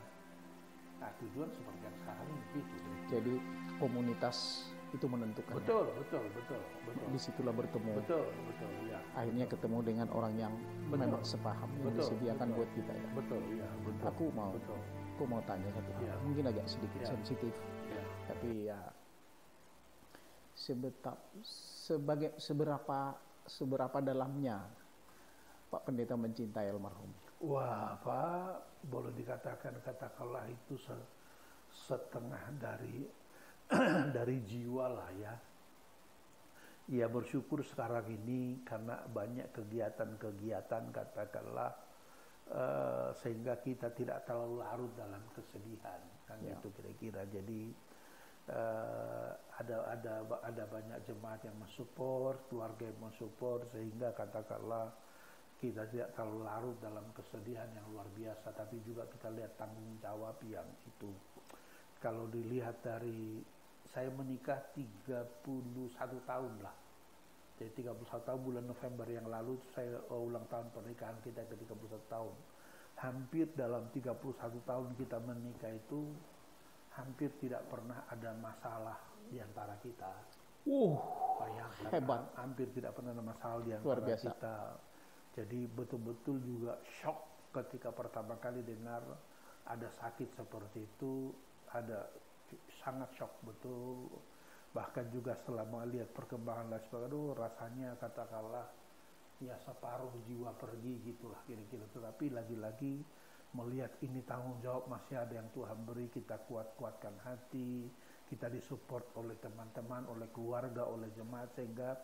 tujuan seperti yang sekarang ini gitu. Jadi komunitas itu menentukan. Betul. Disitulah bertemu. Betul ya. Akhirnya ketemu dengan orang yang memang sepaham, yang disediakan buat kita ya. Betul. Aku mau tanya satu hal, mungkin agak sedikit sensitif, tapi ya seberapa dalamnya Pak Pendeta mencintai almarhum? Wah, Pak, boleh dikatakan katakanlah itu setengah dari jiwa lah ya. Ya bersyukur sekarang ini karena banyak kegiatan katakanlah sehingga kita tidak terlalu larut dalam kesedihan kan itu kira-kira. Jadi ada banyak jemaat yang mensupport, keluarga yang mensupport, sehingga katakanlah kita tidak terlalu larut dalam kesedihan yang luar biasa, tapi juga kita lihat tanggung jawab yang itu. Kalau dilihat dari saya menikah 31 tahun lah. Jadi 31 tahun bulan November yang lalu saya ulang tahun pernikahan kita ke 31 tahun. Hampir dalam 31 tahun kita menikah itu hampir tidak pernah ada masalah di antara kita. Bayangkan, hebat. hampir tidak pernah ada masalah di Luar antara biasa. kita. Jadi betul-betul juga shock ketika pertama kali dengar ada sakit seperti itu, ada sangat shock betul. Bahkan juga setelah melihat perkembangan dan sebagainya, aduh, rasanya katakanlah ya separuh jiwa pergi gitulah kira-kira. Tetapi lagi-lagi melihat ini tanggung jawab masih ada yang Tuhan beri, kita kuatkan hati, kita disupport oleh teman-teman, oleh keluarga, oleh jemaat, sehingga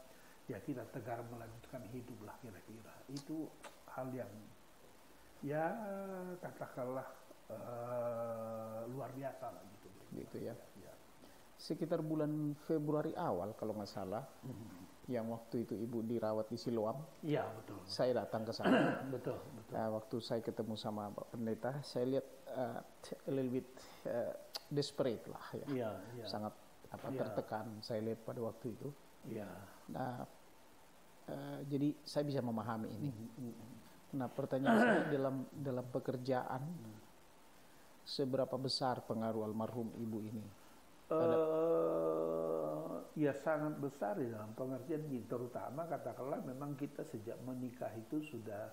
ya kita tegar melanjutkan hidup lah kira-kira. Itu hal yang ya katakanlah luar biasa lah gitu. Gitu ya. Ya. Sekitar bulan Februari awal kalau nggak salah, yang waktu itu ibu dirawat di Siloam, Iya betul. saya datang ke sana. Betul. Waktu saya ketemu sama Pak Pendeta, saya lihat a little bit desperate lah ya. Iya. Sangat Iya. tertekan saya lihat pada waktu itu. Iya. Nah, jadi saya bisa memahami ini. Nah, pertanyaan saya dalam pekerjaan, seberapa besar pengaruh almarhum ibu ini? Ya sangat besar ya dalam pengertian gini, terutama katakanlah memang kita sejak menikah itu sudah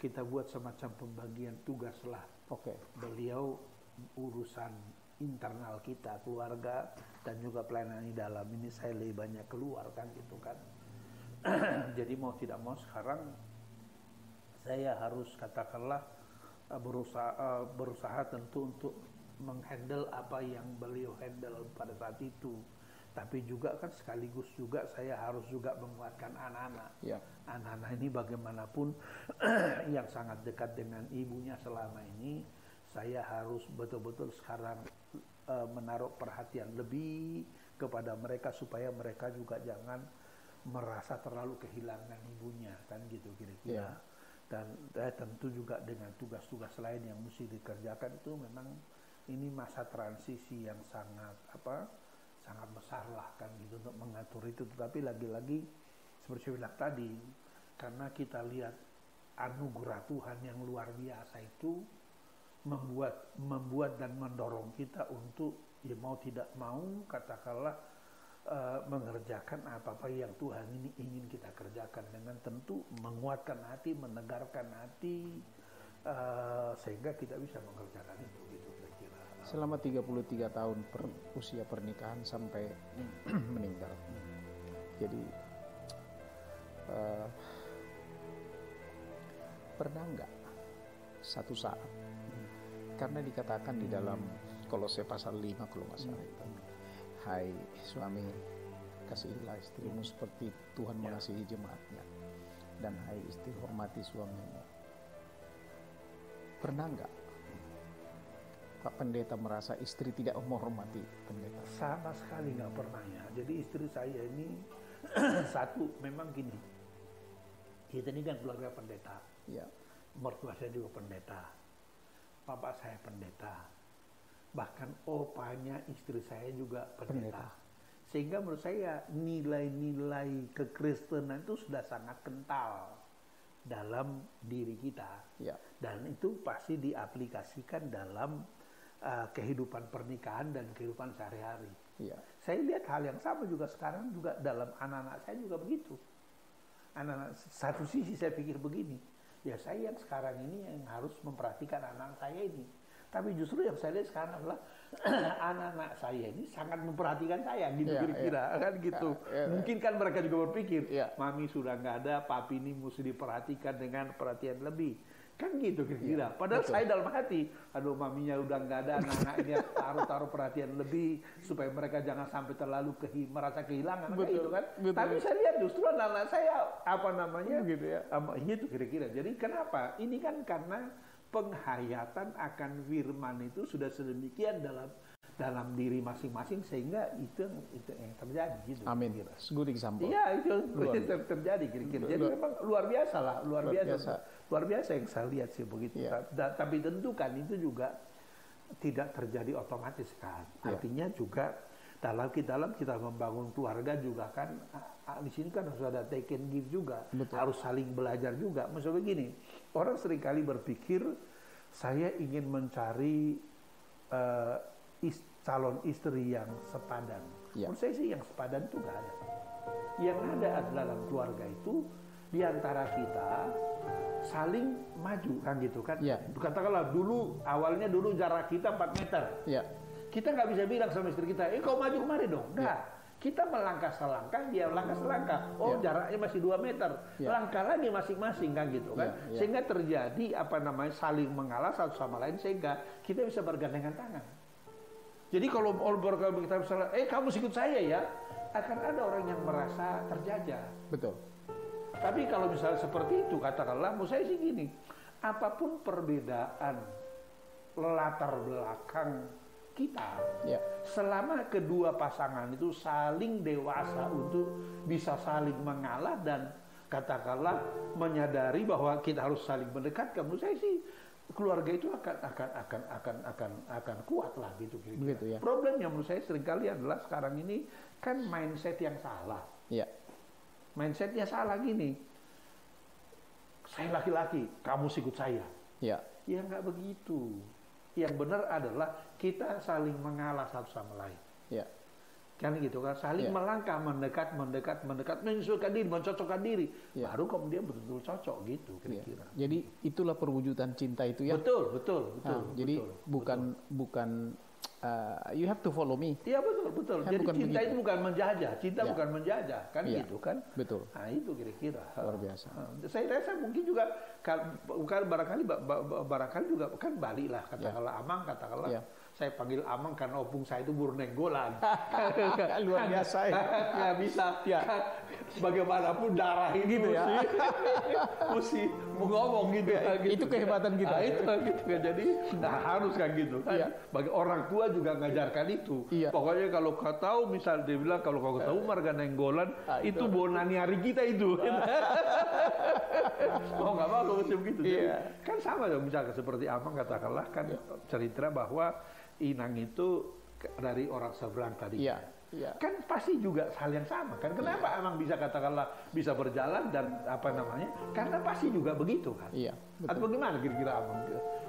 kita buat semacam pembagian tugas lah. Oke. Beliau urusan internal kita, keluarga, dan juga pelayanan di dalam ini saya lebih banyak keluar kan gitu kan. Jadi mau tidak mau sekarang saya harus katakanlah berusaha tentu untuk menghandle apa yang beliau handle pada saat itu. Tapi juga kan sekaligus juga saya harus juga menguatkan anak-anak. Ya. Anak-anak ini bagaimanapun yang sangat dekat dengan ibunya selama ini, saya harus betul-betul sekarang menaruh perhatian lebih kepada mereka supaya mereka juga jangan merasa terlalu kehilangan ibunya kan gitu kira-kira. Ya. Dan tentu juga dengan tugas-tugas lain yang mesti dikerjakan itu memang ini masa transisi yang sangat besar lah kan gitu untuk mengatur itu. Tetapi lagi-lagi seperti saya bilang tadi, karena kita lihat anugerah Tuhan yang luar biasa itu membuat dan mendorong kita untuk ya mau tidak mau katakanlah mengerjakan apa-apa yang Tuhan ini ingin kita kerjakan dengan tentu menguatkan hati, menegarkan hati sehingga kita bisa mengerjakan itu gitu kira-kira. Selama 33 tahun usia pernikahan sampai meninggal. Jadi pernah nggak satu saat, karena dikatakan di dalam Kolose pasal 5 kalau nggak salah itu, hai suami, kasihilah istrimu seperti Tuhan mengasihi jemaatnya, dan hai istri, hormati suamimu. Pernah nggak Pak Pendeta merasa istri tidak menghormati pendeta? Sama sekali nggak pernah ya. Jadi istri saya ini satu memang gini, kita ini kan keluarga pendeta. Ya. Mertua saya juga pendeta, bapak saya pendeta, bahkan opanya istri saya juga pendeta. Sehingga menurut saya nilai-nilai kekristenan itu sudah sangat kental dalam diri kita. Ya. Dan itu pasti diaplikasikan dalam kehidupan pernikahan dan kehidupan sehari-hari. Ya. Saya lihat hal yang sama juga sekarang juga dalam anak-anak saya juga begitu. Anak-anak satu sisi saya pikir begini, ya saya yang sekarang ini yang harus memperhatikan anak saya ini. Tapi justru yang saya lihat sekarang adalah anak-anak saya ini sangat memperhatikan saya gitu kira-kira kan gitu. Mungkin kan mereka juga berpikir, mami sudah nggak ada, papi ini mesti diperhatikan dengan perhatian lebih. Kan gitu kira-kira. Padahal saya dalam hati, aduh maminya udah nggak ada, anak-anaknya taruh perhatian lebih supaya mereka jangan sampai terlalu merasa kehilangan. Betul kan? Tapi saya lihat justru anak-anak saya gitu ya. Itu kira-kira. Jadi kenapa? Ini kan karena penghayatan akan firman itu sudah sedemikian dalam diri masing-masing sehingga itu yang terjadi gitu. Amin. Good example. Iya, itu terjadi kira-kira. Jadi memang luar biasa lah, luar biasa yang saya lihat sih begitu. Ya. Tapi tentu kan itu juga tidak terjadi otomatis kan. Artinya juga dalam kita membangun keluarga juga kan di sini kan harus ada take and give juga. Betul. Harus saling belajar juga. Maksudnya begini, orang seringkali berpikir saya ingin mencari calon istri yang sepadan. Ya. Menurut saya sih yang sepadan itu nggak ada. Yang ada adalah dalam keluarga itu di antara kita saling maju kan gitu kan. Ya. Katakanlah awalnya jarak kita 4 meter. Ya. Kita nggak bisa bilang sama istri kita, kau maju kemari dong. Enggak. Kita melangkah selangkah, dia melangkah selangkah. Oh, jaraknya masih 2 meter. Langkah lagi masing-masing kan gitu kan. Sehingga terjadi saling mengalah satu sama lain sehingga kita bisa bergandengan tangan. Jadi kalau kita misalnya, kamu ikut saya ya, akan ada orang yang merasa terjajah. Betul. Tapi kalau misalnya seperti itu, katakanlah, menurut saya sih gini, apapun perbedaan latar belakang kita, selama kedua pasangan itu saling dewasa untuk bisa saling mengalah dan katakanlah menyadari bahwa kita harus saling mendekatkan, menurut saya sih keluarga itu akan kuat lah gitu kira-kira. Begitu, ya. Problemnya menurut saya seringkali adalah sekarang ini kan mindset yang salah. Ya. Mindsetnya salah gini. Saya laki-laki, kamu ikut saya. Ya. Ya nggak begitu. Yang benar adalah kita saling mengalah satu sama lain. Ya. Kan gitu kan, saling melangkah, mendekat, menyesuaikan diri, mencocokkan diri. Baru kemudian betul-betul cocok gitu kira-kira. Jadi itulah perwujudan cinta itu ya. Betul. Jadi bukan you have to follow me. Iya betul. Jadi cinta begitu. itu bukan menjajah, cinta bukan menjajah, kan gitu kan? Betul. Nah itu kira-kira. Luar biasa. Saya rasa mungkin juga barangkali juga kan Bali lah katakanlah Amang katakanlah. Saya panggil Amang karena opung saya itu burnenggolan. Luar biasa ya. Nggak bisa. Bagaimanapun darah itu gitu ya. mesti ngomong gitu. Gitu. Itu kehebatan kita. Itu gitu kan. Jadi harus kan gitu kan. Bagi orang tua juga ngajarkan itu. Pokoknya kalau kau tahu misal dia bilang kalau kau tahu marga nenggolan itu bonani hari kita itu. Mau nggak mau mesti begitu. Kan sama dong misalnya seperti Amang katakanlah kan cerita bahwa Inang itu dari orang seberang tadi. Kan pasti juga hal yang sama kan. Kenapa Amang bisa katakanlah bisa berjalan dan karena pasti juga begitu kan. Atau bagaimana kira-kira Amang?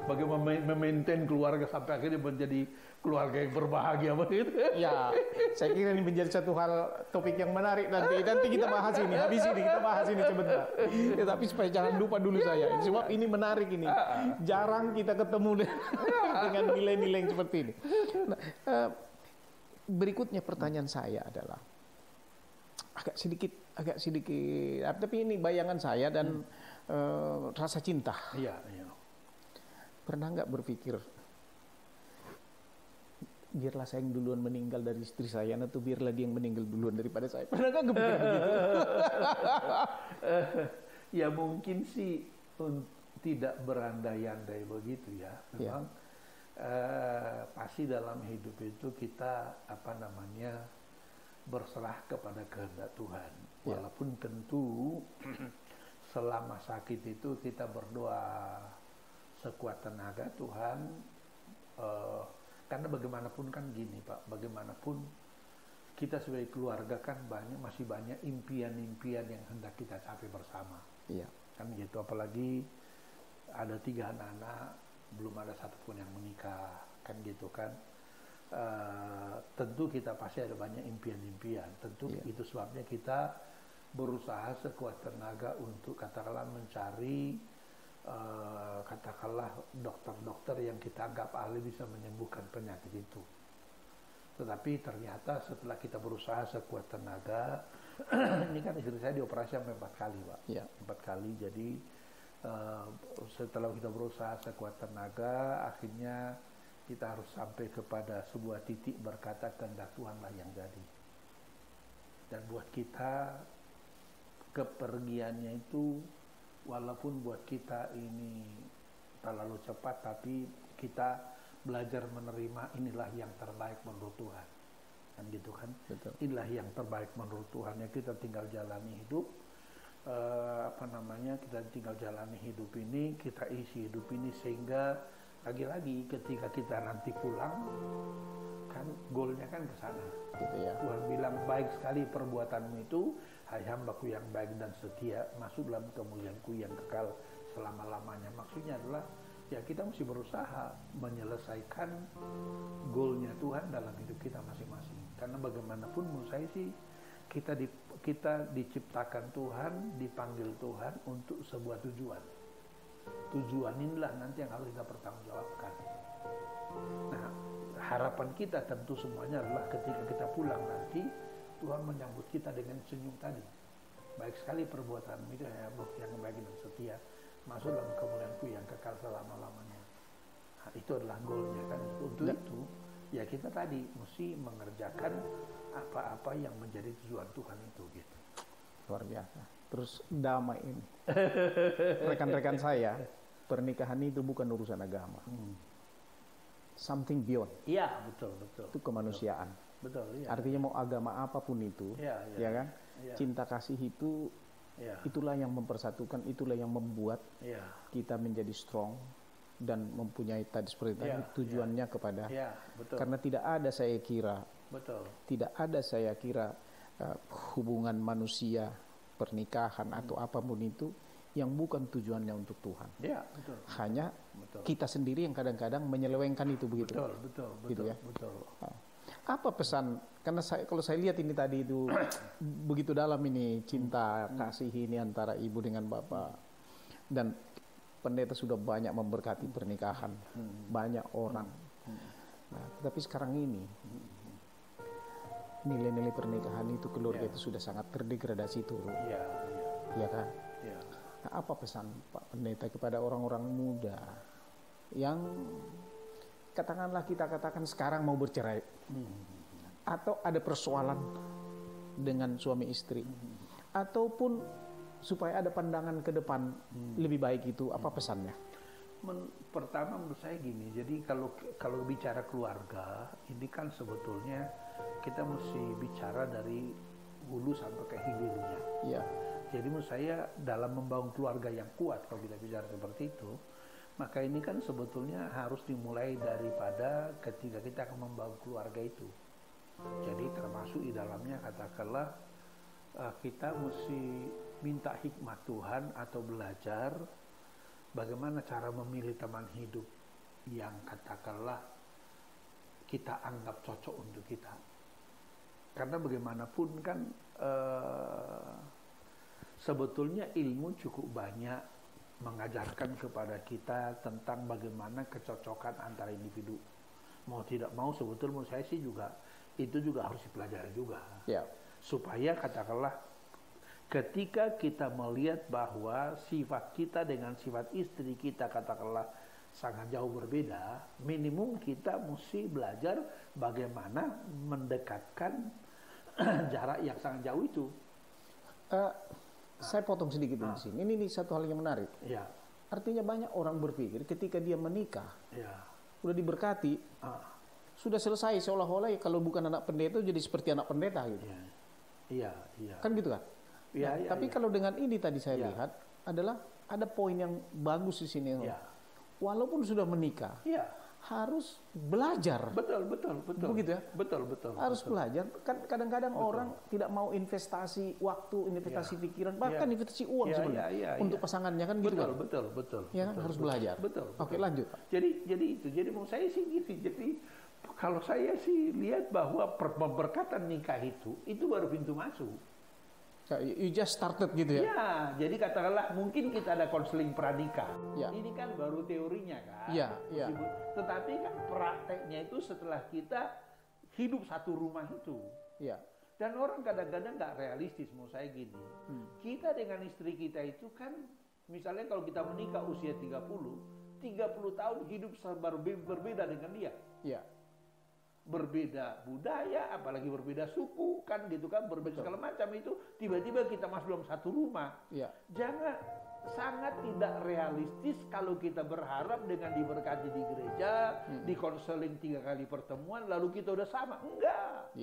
Bagaimana memaintain keluarga sampai akhirnya menjadi keluarga yang berbahagia begitu? Ya, saya kira ini menjadi satu hal topik yang menarik nanti kita bahas ini. Habis ini kita bahas ini sebentar. Tapi supaya jangan lupa dulu saya. Sebab ini menarik ini. Jarang kita ketemu dengan nilai-nilai yang seperti ini. Nah, berikutnya pertanyaan saya adalah agak sedikit, tapi ini bayangan saya dan rasa cinta. Iya. Pernah nggak berpikir biarlah saya yang duluan meninggal dari istri saya atau biarlah dia yang meninggal duluan daripada saya? Pernah nggak kepikir begitu? Ya mungkin sih tidak berandai-andai begitu ya. Memang pasti dalam hidup itu kita berserah kepada kehendak Tuhan. Walaupun tentu selama sakit itu kita berdoa sekuat tenaga Tuhan. Karena bagaimanapun kan gini Pak, bagaimanapun kita sebagai keluarga kan masih banyak impian-impian yang hendak kita capai bersama. Kan gitu, apalagi ada 3 anak-anak, belum ada satupun yang menikah, kan gitu kan. Tentu kita pasti ada banyak impian-impian. Tentu itu sebabnya kita berusaha sekuat tenaga untuk katakanlah mencari katakanlah dokter-dokter yang kita anggap ahli bisa menyembuhkan penyakit itu. Tetapi ternyata setelah kita berusaha sekuat tenaga, ini kan istri saya dioperasi sampai 4 kali Pak. 4 kali, jadi setelah kita berusaha sekuat tenaga, akhirnya kita harus sampai kepada sebuah titik berkata kehendak Tuhanlah yang jadi. Dan buat kita kepergiannya itu walaupun buat kita ini terlalu cepat, tapi kita belajar menerima inilah yang terbaik menurut Tuhan. Kan gitu kan? Betul. Inilah yang terbaik menurut Tuhan. Ya kita tinggal jalani hidup. Kita tinggal jalani hidup ini, kita isi hidup ini sehingga lagi-lagi ketika kita nanti pulang kan goalnya kan ke sana. Gitu ya. Tuhan bilang baik sekali perbuatanmu itu, hai hambaku yang baik dan setia, masuk dalam kemuliaanku yang kekal selama-lamanya. Maksudnya adalah ya kita mesti berusaha menyelesaikan goalnya Tuhan dalam hidup kita masing-masing. Karena bagaimanapun menurut saya sih kita diciptakan Tuhan, dipanggil Tuhan untuk sebuah tujuan. Tujuan inilah nanti yang harus kita pertanggungjawabkan. Nah, harapan kita tentu semuanya adalah ketika kita pulang nanti Tuhan menyambut kita dengan senyum tadi. Baik sekali perbuatan itu ya, bukti yang baik dan setia, masuk dalam kemuliaan-Ku yang kekal selama-lamanya. Nah, itu adalah goalnya kan. Untuk itu ya kita tadi mesti mengerjakan apa-apa yang menjadi tujuan Tuhan itu gitu. Luar biasa. Terus damai ini. Rekan-rekan saya, pernikahan itu bukan urusan agama. Something beyond. Iya, betul. Itu kemanusiaan. Betul, iya. Artinya mau agama apapun itu, ya kan? Ya. Cinta kasih itu, itulah yang mempersatukan, itulah yang membuat kita menjadi strong dan mempunyai tadi seperti tadi tujuannya kepada. Betul. Karena tidak ada saya kira, tidak ada saya kira hubungan manusia, pernikahan atau apapun itu yang bukan tujuannya untuk Tuhan. Iya, betul. Hanya kita sendiri yang kadang-kadang menyelewengkan itu begitu. Betul. Gitu ya. Betul. Apa pesan? Karena kalau saya lihat ini tadi itu begitu dalam ini cinta kasih ini antara ibu dengan bapak, dan pendeta sudah banyak memberkati pernikahan banyak orang. Nah, tapi sekarang ini nilai-nilai pernikahan itu keluarga itu sudah sangat terdegradasi turun. Iya kan? Nah, apa pesan Pak Pendeta kepada orang-orang muda yang katakanlah kita katakan sekarang mau bercerai atau ada persoalan dengan suami istri ataupun supaya ada pandangan ke depan lebih baik itu, apa pesannya? Pertama menurut saya gini, jadi kalau bicara keluarga ini kan sebetulnya kita mesti bicara dari hulu sampai ke hilirnya. Iya. Jadi menurut saya dalam membangun keluarga yang kuat, kalau kita bicara seperti itu, maka ini kan sebetulnya harus dimulai daripada ketika kita akan membangun keluarga itu. Jadi termasuk di dalamnya katakanlah kita mesti minta hikmat Tuhan atau belajar bagaimana cara memilih teman hidup yang katakanlah kita anggap cocok untuk kita. Karena bagaimanapun kan sebetulnya ilmu cukup banyak mengajarkan kepada kita tentang bagaimana kecocokan antara individu. Mau tidak mau sebetulnya menurut saya sih juga itu juga harus dipelajari juga. Supaya katakanlah ketika kita melihat bahwa sifat kita dengan sifat istri kita katakanlah sangat jauh berbeda, minimum kita mesti belajar bagaimana mendekatkan jarak yang sangat jauh itu. Saya potong sedikit di sini. Ini satu hal yang menarik. Artinya banyak orang berpikir ketika dia menikah, udah diberkati, sudah selesai, seolah-olah ya kalau bukan anak pendeta jadi seperti anak pendeta gitu. Kan gitu kan? Tapi kalau dengan ini tadi saya lihat adalah ada poin yang bagus di sini. Walaupun sudah menikah, harus belajar. Betul. Begitu ya? Betul. Harus belajar. Kan kadang-kadang orang tidak mau investasi waktu, investasi pikiran, bahkan investasi uang sebenarnya untuk pasangannya kan gitu kan? Betul. Ya kan harus belajar. Betul. Oke, lanjut. Jadi menurut saya sih gitu. Jadi kalau saya sih lihat bahwa pemberkatan nikah itu baru pintu masuk. You just started gitu ya? Ya, jadi katakanlah mungkin kita ada konseling pranikah. Ini kan baru teorinya kan. Tetapi kan prakteknya itu setelah kita hidup satu rumah itu. Dan orang kadang-kadang nggak realistis menurut saya gini. Kita dengan istri kita itu kan, misalnya kalau kita menikah usia 30 tahun hidup berbeda dengan dia. Berbeda budaya, apalagi berbeda suku kan gitu kan, berbeda segala macam itu, tiba-tiba kita masuk dalam satu rumah. Jangan, sangat tidak realistis kalau kita berharap dengan diberkati di gereja, di konseling 3 kali pertemuan lalu kita udah sama. Enggak.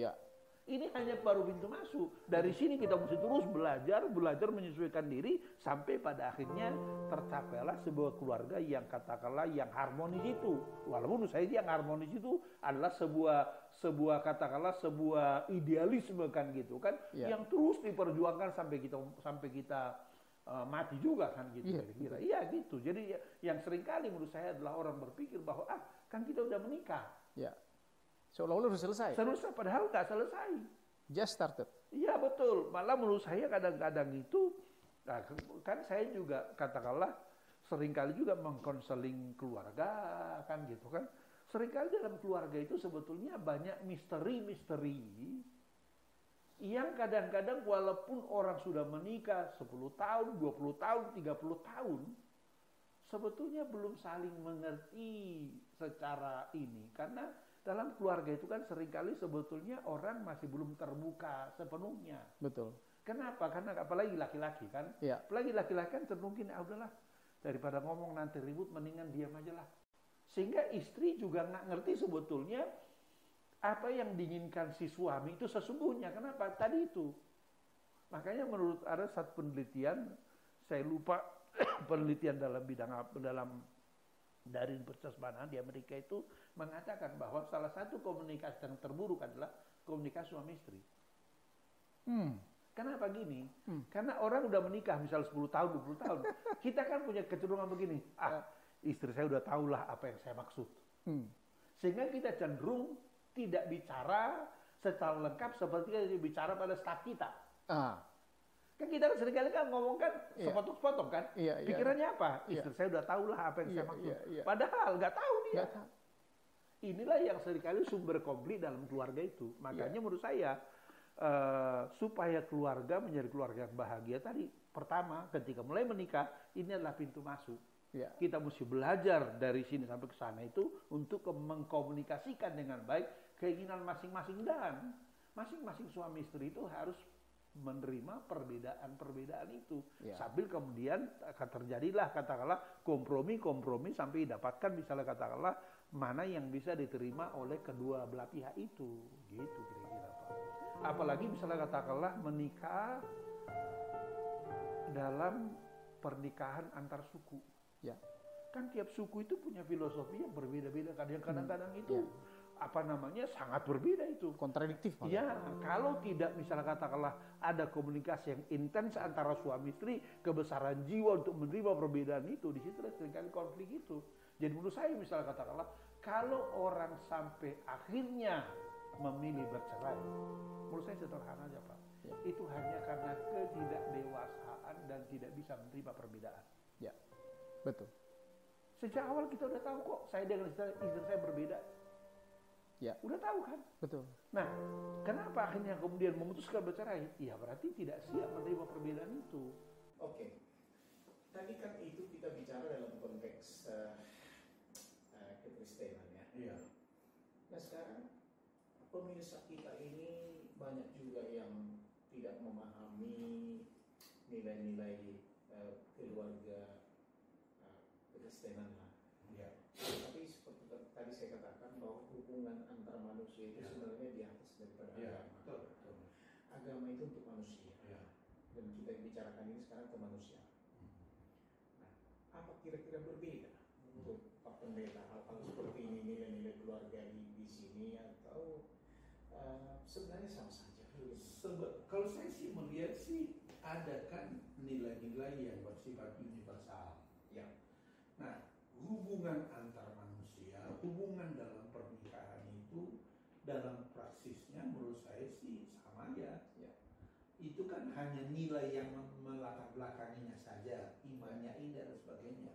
Ini hanya baru pintu masuk. Dari sini kita mesti terus belajar menyesuaikan diri sampai pada akhirnya tercapailah sebuah keluarga yang katakanlah yang harmonis itu. Walaupun saya yang harmonis itu adalah sebuah katakanlah sebuah idealisme kan gitu kan, yang terus diperjuangkan sampai kita mati juga kan gitu kira-kira. Iya gitu. Jadi yang seringkali menurut saya adalah orang berpikir bahwa kan kita udah menikah. Seolah-olah sudah selesai. Selesai, padahal nggak selesai. Just started. Iya betul. Malah menurut saya kadang-kadang itu, nah, kan saya juga katakanlah seringkali juga mengkonseling keluarga kan gitu kan. Seringkali dalam keluarga itu sebetulnya banyak misteri-misteri yang kadang-kadang walaupun orang sudah menikah 10 tahun, 20 tahun, 30 tahun, sebetulnya belum saling mengerti secara ini. Karena dalam keluarga itu kan seringkali sebetulnya orang masih belum terbuka sepenuhnya. Betul. Kenapa? Karena apalagi laki-laki kan. Ya. Apalagi laki-laki kan cenderungin, udahlah, daripada ngomong nanti ribut, mendingan diam aja lah. Sehingga istri juga nggak ngerti sebetulnya apa yang diinginkan si suami itu sesungguhnya. Kenapa? Tadi itu. Makanya menurut ada satu penelitian, saya lupa penelitian dalam bidang dari Universitas mana di Amerika itu mengatakan bahwa salah satu komunikasi yang terburuk adalah komunikasi suami istri. Kenapa gini? Karena orang udah menikah misal 10 tahun, 20 tahun. Kita kan punya kecenderungan begini. Istri saya udah tahulah apa yang saya maksud. Sehingga kita cenderung tidak bicara secara lengkap seperti kita bicara pada staf kita. Kan kita kan seringkali kan ngomong kan sepotong-sepotong kan. Pikirannya apa? Istri saya udah tahulah apa yang saya maksud. Padahal nggak tahu dia. Inilah yang seringkali sumber konflik dalam keluarga itu. Makanya menurut saya supaya keluarga menjadi keluarga yang bahagia tadi, pertama ketika mulai menikah ini adalah pintu masuk. Kita mesti belajar dari sini sampai ke sana itu untuk mengkomunikasikan dengan baik keinginan masing-masing, dan masing-masing suami istri itu harus menerima perbedaan-perbedaan itu. Sambil kemudian akan terjadilah katakanlah kompromi sampai didapatkan misalnya katakanlah mana yang bisa diterima oleh kedua belah pihak itu. Gitu kira-kira Pak. Apalagi misalnya katakanlah menikah dalam pernikahan antar suku. Kan tiap suku itu punya filosofi yang berbeda-beda. Kadang-kadang itu sangat berbeda itu. Kontradiktif. Kalau tidak misalnya katakanlah ada komunikasi yang intens antara suami istri, kebesaran jiwa untuk menerima perbedaan itu, di situ seringkali konflik itu. Jadi menurut saya misalnya katakanlah kalau orang sampai akhirnya memilih bercerai, menurut saya sederhana aja Pak. Itu hanya karena ketidakdewasaan dan tidak bisa menerima perbedaan. Betul. Sejak awal kita udah tahu kok saya dengan istri saya berbeda. Udah tahu kan? Betul. Nah, kenapa akhirnya kemudian memutuskan bercerai? Ya berarti tidak siap menerima perbedaan itu. Oke. Tadi kan itu kita bicara dalam konteks kekristenan ya. Nah sekarang pemirsa kita ini banyak juga yang tidak memahami nilai-nilai keluarga kekristenan lah. Tapi seperti tadi saya katakan bahwa hubungan antar manusia itu sebenarnya di atas daripada agama. Agama itu untuk manusia. Dan kita bicarakan ini sekarang kemanusiaan. Nah, apa kira-kira berbeda untuk Pak Pendeta hal-hal seperti ini, nilai-nilai keluarga di sini, atau sebenarnya sama saja? Kalau saya sih melihat sih ada kan nilai-nilai yang bersifat universal. Nah, hubungan antar manusia, hubungan dalam pernikahan itu dalam praksisnya menurut saya sih sama ya. Itu kan hanya nilai yang melatar belakanginya saja, imannya ini dan sebagainya.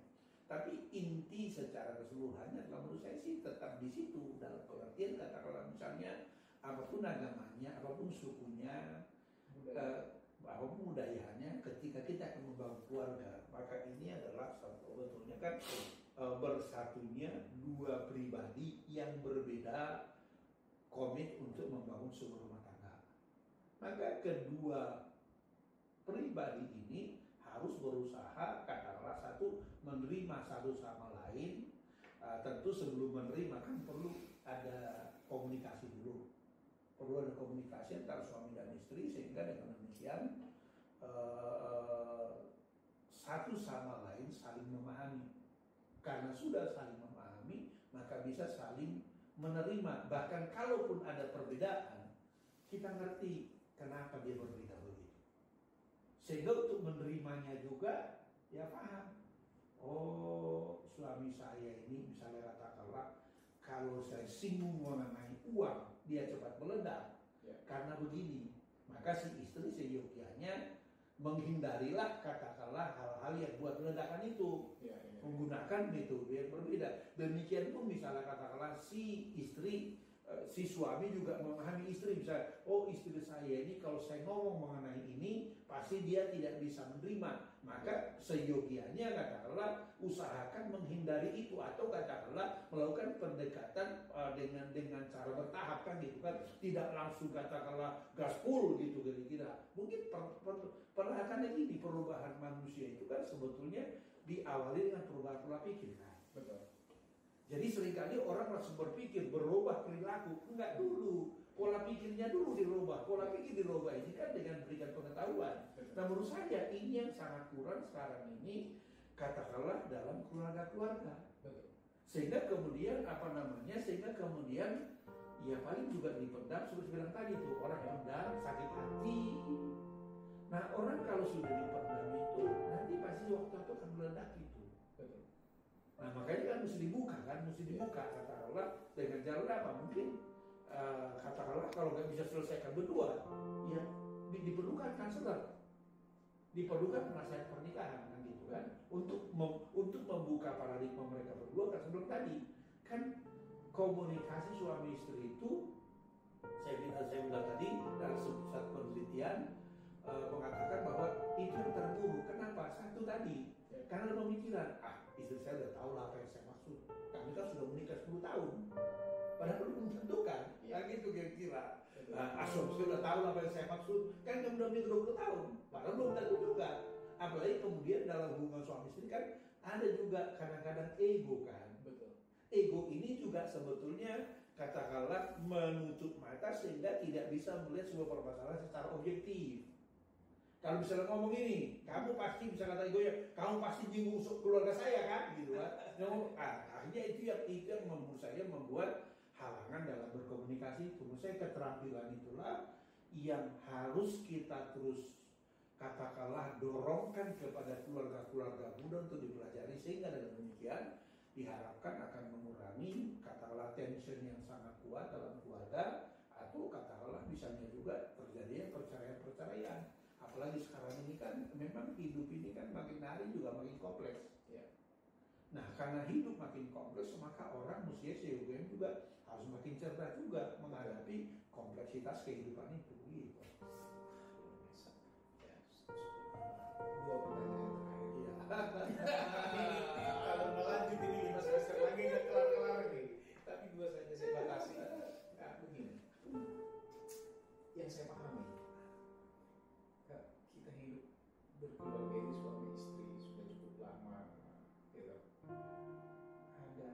Tapi inti secara keseluruhannya adalah menurut saya sih tetap di situ, dalam pengertian katakanlah misalnya apapun agamanya, apapun sukunya, apapun budayanya, ketika kita akan membangun keluarga, maka ini adalah sebetulnya kan bersatunya dua pribadi yang berbeda komit untuk membangun sebuah rumah tangga. Maka kedua pribadi ini harus berusaha katakanlah satu menerima satu sama lain. Tentu sebelum menerima kan perlu ada komunikasi dulu. Perlu ada komunikasi antara suami dan istri sehingga dengan demikian satu sama lain saling memahami. Karena sudah saling memahami, maka bisa saling menerima. Bahkan kalaupun ada perbedaan, kita ngerti kenapa dia berbeda begitu. Sehingga untuk menerimanya juga, ya paham. Oh, suami saya ini misalnya katakanlah kalau saya singgung mengenai uang, dia cepat meledak. Ya. Karena begini, maka si istri seyogianya menghindarilah katakanlah hal-hal yang buat ledakan itu. Ya. Menggunakan metode yang berbeda. Demikian pun misalnya katakanlah si istri, si suami juga memahami istri, misalnya, oh istri saya ini kalau saya ngomong mengenai ini pasti dia tidak bisa menerima, maka seyogianya katakanlah usahakan menghindari itu, atau katakanlah melakukan pendekatan dengan cara bertahap kan gitu kan, tidak langsung katakanlah gaspol gitu kira-kira. Mungkin perlahannya gini, perubahan manusia itu kan sebetulnya diawali dengan perubahan pola pikir kan. Betul. Jadi seringkali orang langsung berpikir berubah perilaku, enggak dulu, pola pikirnya dulu dirubah. Pola pikir dirubah ini kan dengan berikan pengetahuan. Nah menurut saya ini yang sangat kurang sekarang ini, katakanlah dalam keluarga-keluarga. Sehingga kemudian sehingga kemudian ya paling juga dipendam seperti bilang tadi itu, orang pendam sakit hati. Nah orang kalau sudah dipendam itu nanti pasti waktu itu akan meledak itu. Nah makanya kan mesti dibuka katakanlah dengan jalan apa mungkin katakanlah kalau nggak bisa selesaikan berdua, ya diperlukan konselor, diperlukan penasihat pernikahan kan gitu kan, untuk membuka paradigma mereka berdua kan sebelum tadi kan komunikasi suami istri itu saya bilang tadi dalam satu penelitian mengatakan bahwa itu yang terburuk. Kenapa? Satu tadi karena ada pemikiran, istri saya udah tahu lah apa yang saya maksud. Kami kan sudah menikah 10 tahun. Padahal belum tentu kan, gitu kira-kira. Asumsi udah tahu lah apa yang saya maksud. Kan kamu udah menikah 20 tahun. Padahal belum tentu juga. Apalagi kemudian dalam hubungan suami istri kan ada juga kadang-kadang ego kan. Betul. Ego ini juga sebetulnya katakanlah menutup mata sehingga tidak bisa melihat sebuah permasalahan secara objektif. Kalau misalnya ngomong ini, kamu pasti bisa kata ego ya, kamu pasti nyinggung keluarga saya kan, gitu kan? Akhirnya itu yang menurut saya membuat halangan dalam berkomunikasi itu. Menurut saya keterampilan itulah yang harus kita terus katakanlah dorongkan kepada keluarga-keluarga muda untuk dipelajari, sehingga dengan demikian diharapkan akan mengurangi katakanlah tension yang sangat kuat dalam keluarga, atau katakanlah misalnya juga terjadinya perceraian. Apalagi sekarang ini kan memang hidup ini kan makin hari juga makin kompleks ya. Nah karena hidup makin kompleks maka orang mestinya seyogianya juga harus makin cerdas juga menghadapi kompleksitas kehidupan itu gitu. Dua pertanyaan terakhir ya. Kalau melanjut ini 5 semester lagi nggak kelar-kelar nih. Tapi dua saja saya batasi. Nah begini, yang saya pahami, kita hidup berkeluarga ini suami istri sudah cukup lama, gitu. Ada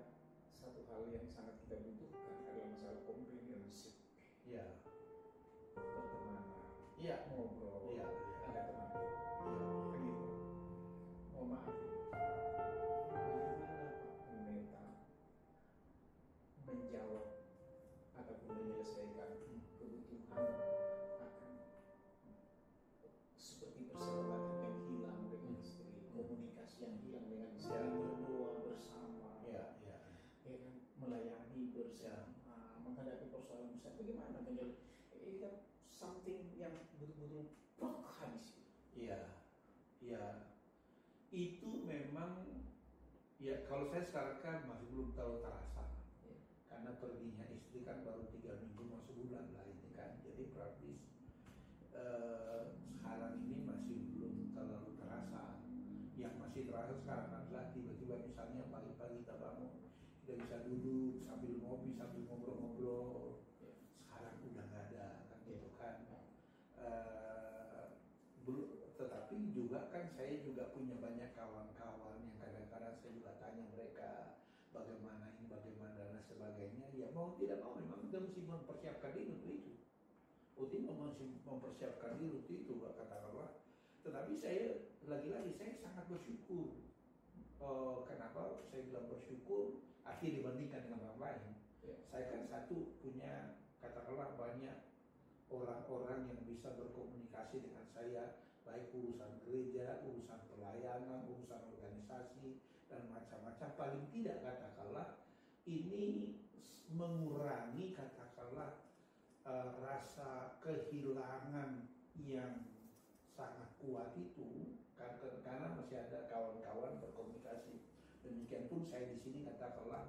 satu hal yang sangat kita butuhkan adalah masalah companionship. Ya. Pertemanan. Iya. Ngobrol. Iya. Ada teman. Iya. Begitu. Mohon maaf. Bagaimana Pak Pendeta menjawab ataupun menyelesaikan kebutuhan akan seperti persahabatan yang hilang dengan istri, komunikasi yang hilang dengan istri, berdoa bersama, ya kan, melayani bersama, menghadapi persoalan besar. Bagaimana menjadi ini kan something yang betul-betul habis. Iya. Itu memang ya kalau saya sekarang kan masih belum terlalu terasa. Karena perginya istri kan baru 3 minggu mau sebulan lah ini kan, jadi praktis sekarang ini masih belum terlalu terasa. Yang masih terasa sekarang adalah tiba-tiba misalnya pagi-pagi kita bangun, kita bisa duduk sambil ngopi, sambil ngobrol-ngobrol. Sekarang udah nggak ada kan gitu kan. Tetapi juga kan saya juga punya banyak kawan-kawan yang kadang-kadang saya juga tanya mereka bagaimana ini, bagaimana dan sebagainya. Ya mau tidak mau memang kita mesti mempersiapkan diri untuk itu. Untuk mempersiapkan diri untuk itu katakanlah. Tetapi saya lagi-lagi saya sangat bersyukur. Kenapa saya bilang bersyukur? Akhirnya dibandingkan dengan orang lain. Saya kan satu punya katakanlah banyak orang-orang yang bisa berkomunikasi dengan saya, baik urusan gereja, urusan pelayanan, urusan organisasi dan macam-macam. Paling tidak katakanlah ini mengurangi katakanlah rasa kehilangan yang sangat kuat itu, karena masih ada kawan-kawan berkomunikasi. Demikian pun saya di sini katakanlah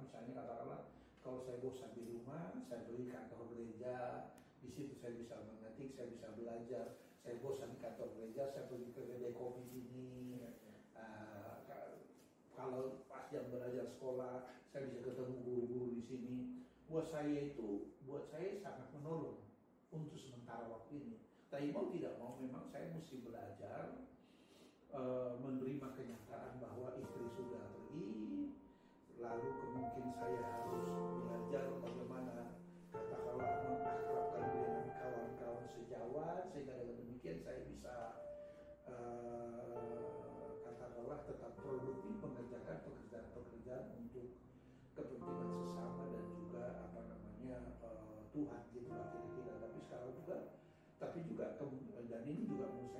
kalau saya bosan di rumah, saya beli kantor gereja, di situ saya bisa mengetik, saya bisa belajar. Saya bosan di kantor gereja, saya pergi ke kedai kopi sini. Kalau pas jam belajar sekolah, saya bisa ketemu guru-guru di sini. Buat saya sangat menolong untuk sementara waktu ini. Tapi mau tidak mau memang saya mesti belajar menerima kenyataan bahwa istri sudah pergi, lalu kemungkinan saya harus belajar bagaimana katakanlah mengakrabkan dengan kawan-kawan sejawat, sehingga dengan demikian saya bisa katakanlah tetap produktif mengerjakan pekerjaan-pekerjaan untuk kepentingan sesama dan juga Tuhan gitu lah kira-kira. Tapi sekarang juga dan ini juga menurut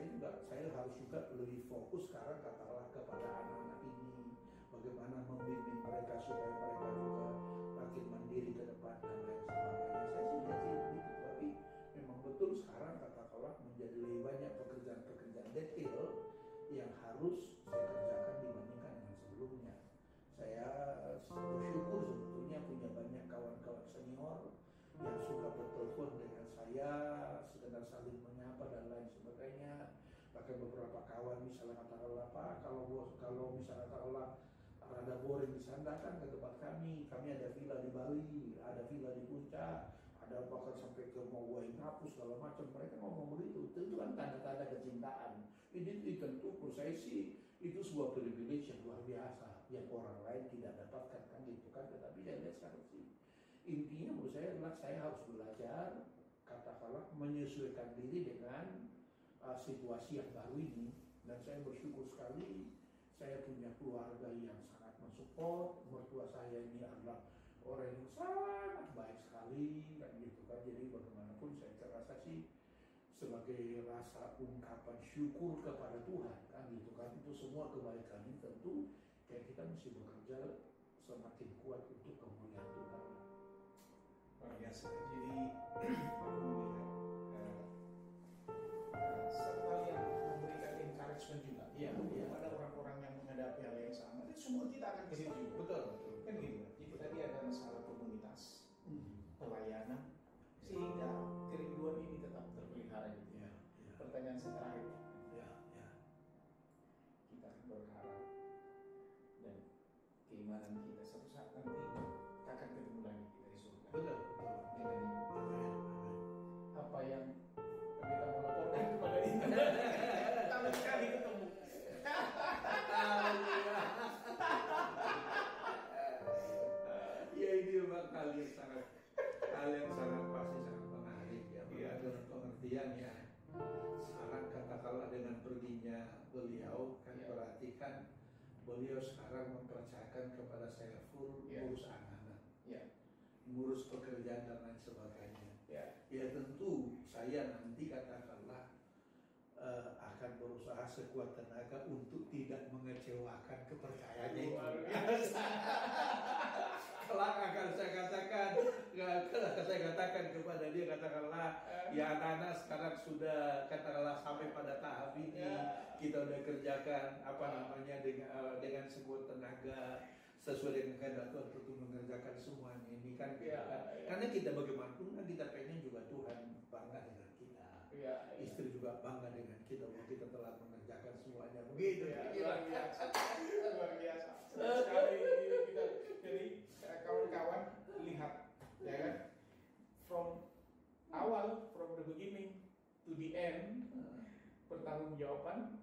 saya harus juga lebih fokus sekarang katakanlah kepada anak-anak ini, bagaimana membimbing mereka supaya mereka juga makin mandiri ke depan dan lain sebagainya. Saya sih lihat begitu, tapi memang betul sekarang katakanlah menjadi lebih banyak pekerjaan-pekerjaan detail yang harus saya kerjakan dibandingkan dengan sebelumnya. Saya bersyukur sebetulnya punya banyak kawan-kawan senior yang suka bertelepon dengan saya, sekedar saling menyapa dan lain sebagainya. Bahkan beberapa kawan misalnya katakanlah Pak, kalau misalnya katakanlah rada boring di sana kan ke tempat kami ada villa di Bali, ada villa di Puncak, ada bahkan sampai ke mau hapus segala macam. Mereka ngomong begitu, itu kan tanda-tanda kecintaan. Ini tentu menurut saya sih itu sebuah privilege yang luar biasa yang orang lain tidak dapatkan kan gitu kan. Tetapi saya lihat sekarang sih intinya menurut saya adalah saya harus belajar katakanlah menyesuaikan diri dengan situasi yang baru ini. Dan saya bersyukur sekali saya punya keluarga yang sangat mensupport. Mertua saya ini adalah orang yang sangat baik sekali kan gitu kan. Jadi bagaimanapun saya terasa sih sebagai rasa ungkapan syukur kepada Tuhan kan gitu kan. Itu semua kebaikan ini tentu kayak kita mesti bekerja semakin kuat untuk kemuliaan Tuhan. Luar biasa. Jadi aku melihat serta yang memberikan encouragement juga kepada orang-orang yang menghadapi hal yang sama. Dan semua kita akan ke situ juga. Betul. Kan gitu. Jadi tadi ada masalah komunitas, pelayanan, sehingga kerinduan ini tetap terpelihara gitu. Pertanyaan saya terakhir. Kita akan berharap dan keimanan kita suatu saat nanti akan ketemu lagi kita di surga. Betul. Apa yang kita mau laporkan kepada ini? Tahun sekali ketemu. Ya ini memang hal yang sangat pasti sangat menarik ya. Dalam pengertian ya. Sekarang katakanlah dengan perginya beliau kan berarti kan beliau sekarang mempercayakan kepada saya full urus anak-anak, ngurus pekerjaan dan lain sebagainya. Ya tentu saya nanti katakanlah akan berusaha sekuat tenaga untuk tidak mengecewakan kepercayaannya itu. Kelak akan saya katakan kepada dia katakanlah ya anak-anak sekarang sudah katakanlah sampai pada tahap ini kita udah kerjakan dengan sekuat tenaga sesuai dengan kehendak Tuhan untuk mengerjakan semuanya ini kan, karena kita bagaimanapun kan kita pengen juga Tuhan bangga dengan kita, istri juga bangga dengan kita bahwa kita telah mengerjakan semuanya begitu. Luar biasa. Sekali kita jadi kawan-kawan lihat ya kan, from the beginning to the end, pertanggungjawaban,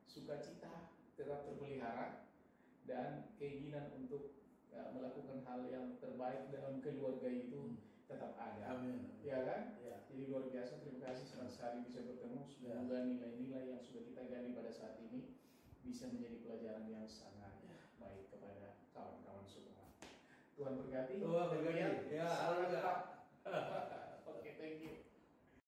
sukacita tetap terpelihara, dan keinginan untuk melakukan hal yang terbaik dalam keluarga itu tetap ada. Amin. Ya kan? Jadi luar biasa, terima kasih senang sekali bisa bertemu. Semoga nilai-nilai yang sudah kita gali pada saat ini bisa menjadi pelajaran yang sangat baik kepada kawan-kawan semua. Tuhan berkati. Tuhan berkati. Salam tetap